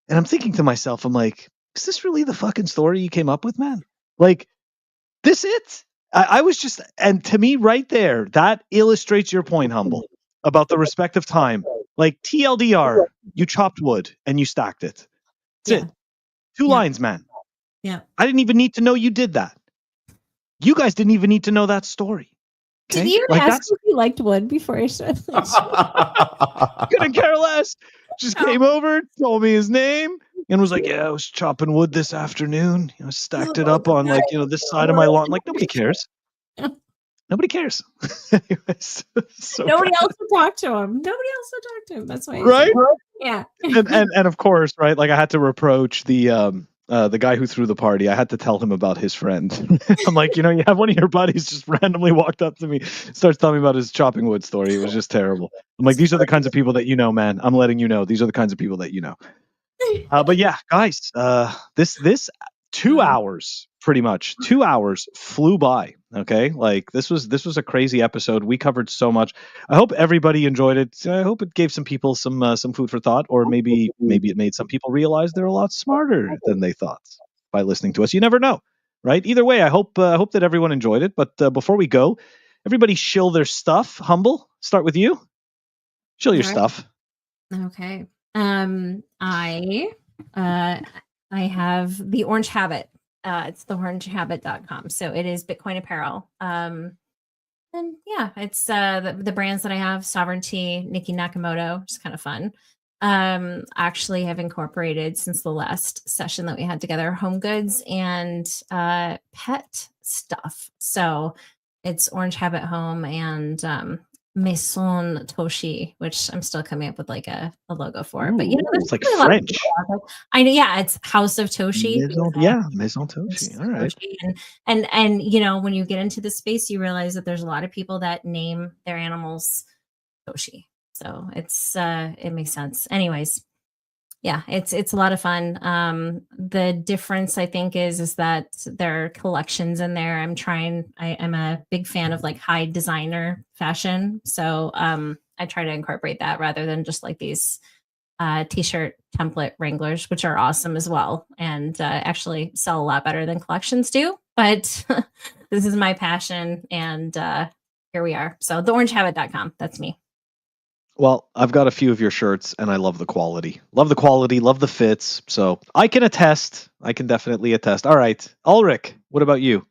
And I'm thinking to myself, I'm like, is this really the fucking story you came up with, man? Like, this it? I was just, and to me right there, that illustrates your point, Humble, about the respect of time. Like TLDR, you chopped wood and you stacked it. That's it. 2 lines, man. Yeah. I didn't even need to know you did that. You guys didn't even need to know that story. Okay? Did you even ask if you liked wood before I started? Couldn't care less. Just came over, told me his name, and was like, "Yeah, I was chopping wood this afternoon. You know, stacked it up on like, you know, this side of my lawn." Like, nobody cares. Nobody cares. Anyways, nobody else would talk to him. Nobody else would talk to him. That's why. Right? Yeah. and of course, right? Like I had to reproach the guy who threw the party. I had to tell him about his friend. I'm like, you know, you have one of your buddies just randomly walked up to me, starts telling me about his chopping wood story. It was just terrible. I'm like, these are the kinds of people that you know, man. I'm letting you know. These are the kinds of people that you know. But yeah, guys, this 2 hours, pretty much 2 hours flew by. Okay, like this was a crazy episode. We covered so much. I hope everybody enjoyed it. I hope it gave some people some food for thought, or maybe it made some people realize they're a lot smarter than they thought by listening to us. You never know, right? Either way, I hope that everyone enjoyed it. But before we go, everybody shill their stuff. Humble, start with you. Shill your stuff. Okay. I have the Orange Habit. It's theorangehabit.com. So it is Bitcoin apparel. And yeah, it's the brands that I have: Sovereignty, Nikki Nakamoto, which is kind of fun. Actually have incorporated, since the last session that we had together, home goods and pet stuff. So it's Orange Habit Home and Maison Toshi, which I'm still coming up with like a logo for. Ooh, but there's it's like really a lot of French. people out there. I know, yeah, it's House of Toshi. Maison Toshi. All right. And when you get into the space, you realize that there's a lot of people that name their animals Toshi. So it makes sense. Anyways, yeah, it's a lot of fun. The difference I think is that there are collections in there. I'm a big fan of like high designer fashion. So I try to incorporate that rather than just like these t-shirt template wranglers, which are awesome as well, and actually sell a lot better than collections do. But this is my passion, and here we are. So theorangehabit.com, that's me. Well, I've got a few of your shirts, and I love the quality. Love the fits. So I can attest. I can definitely attest. All right, Ulric, what about you?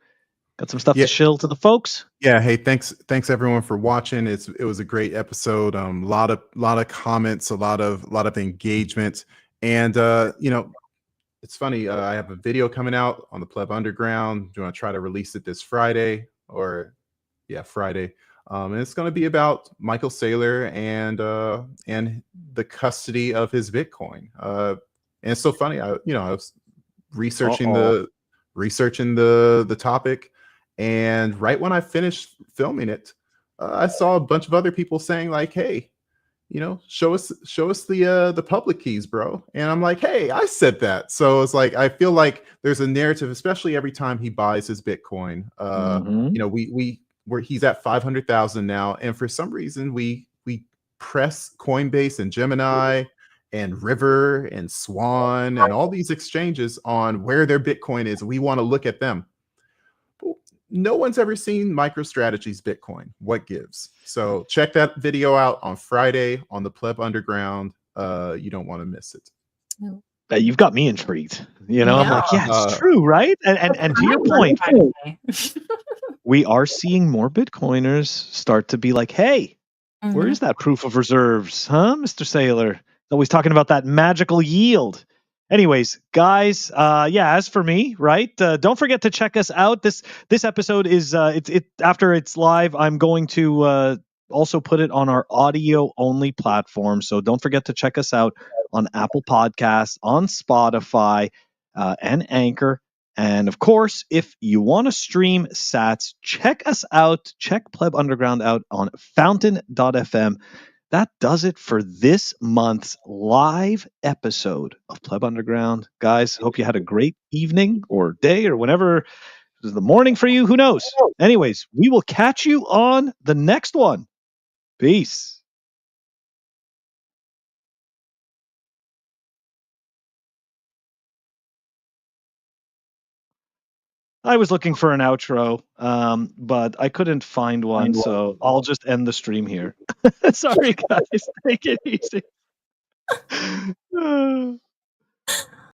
Got some stuff to shill to the folks? Yeah. Hey, thanks everyone for watching. It was a great episode. Lot of comments, a lot of engagement, and it's funny. I have a video coming out on the Pleb Underground. Do you want to try to release it this Friday Friday? And it's going to be about Michael Saylor and the custody of his Bitcoin. And it's so funny. I was researching the topic, and right when I finished filming it, I saw a bunch of other people saying like, "Hey, show us the public keys, bro." And I'm like, "Hey, I said that." So it's like I feel like there's a narrative, especially every time he buys his Bitcoin. He's at 500,000 now, and for some reason we press Coinbase and Gemini and River and Swan and all these exchanges on where their Bitcoin is. We want to look at them. No one's ever seen MicroStrategy's Bitcoin. What gives? So check that video out on Friday on the Pleb Underground. You don't want to miss it. You've got me intrigued. I'm like, yeah, it's true, right? And to your point, we are seeing more Bitcoiners start to be like, hey, where is that proof of reserves, huh, Mr. Saylor? Always talking about that magical yield. Anyways, guys, as for me, right? Don't forget to check us out. This episode is after it's live, I'm going to also put it on our audio only platform. So don't forget to check us out on Apple Podcasts, on Spotify, and Anchor. And of course, if you want to stream sats, check us out. Check Pleb Underground out on fountain.fm. That does it for this month's live episode of Pleb Underground. Guys, hope you had a great evening or day or whenever it was the morning for you. Who knows? Anyways, we will catch you on the next one. Peace. I was looking for an outro, but I couldn't find one, so I'll just end the stream here. Sorry, guys. Take it easy.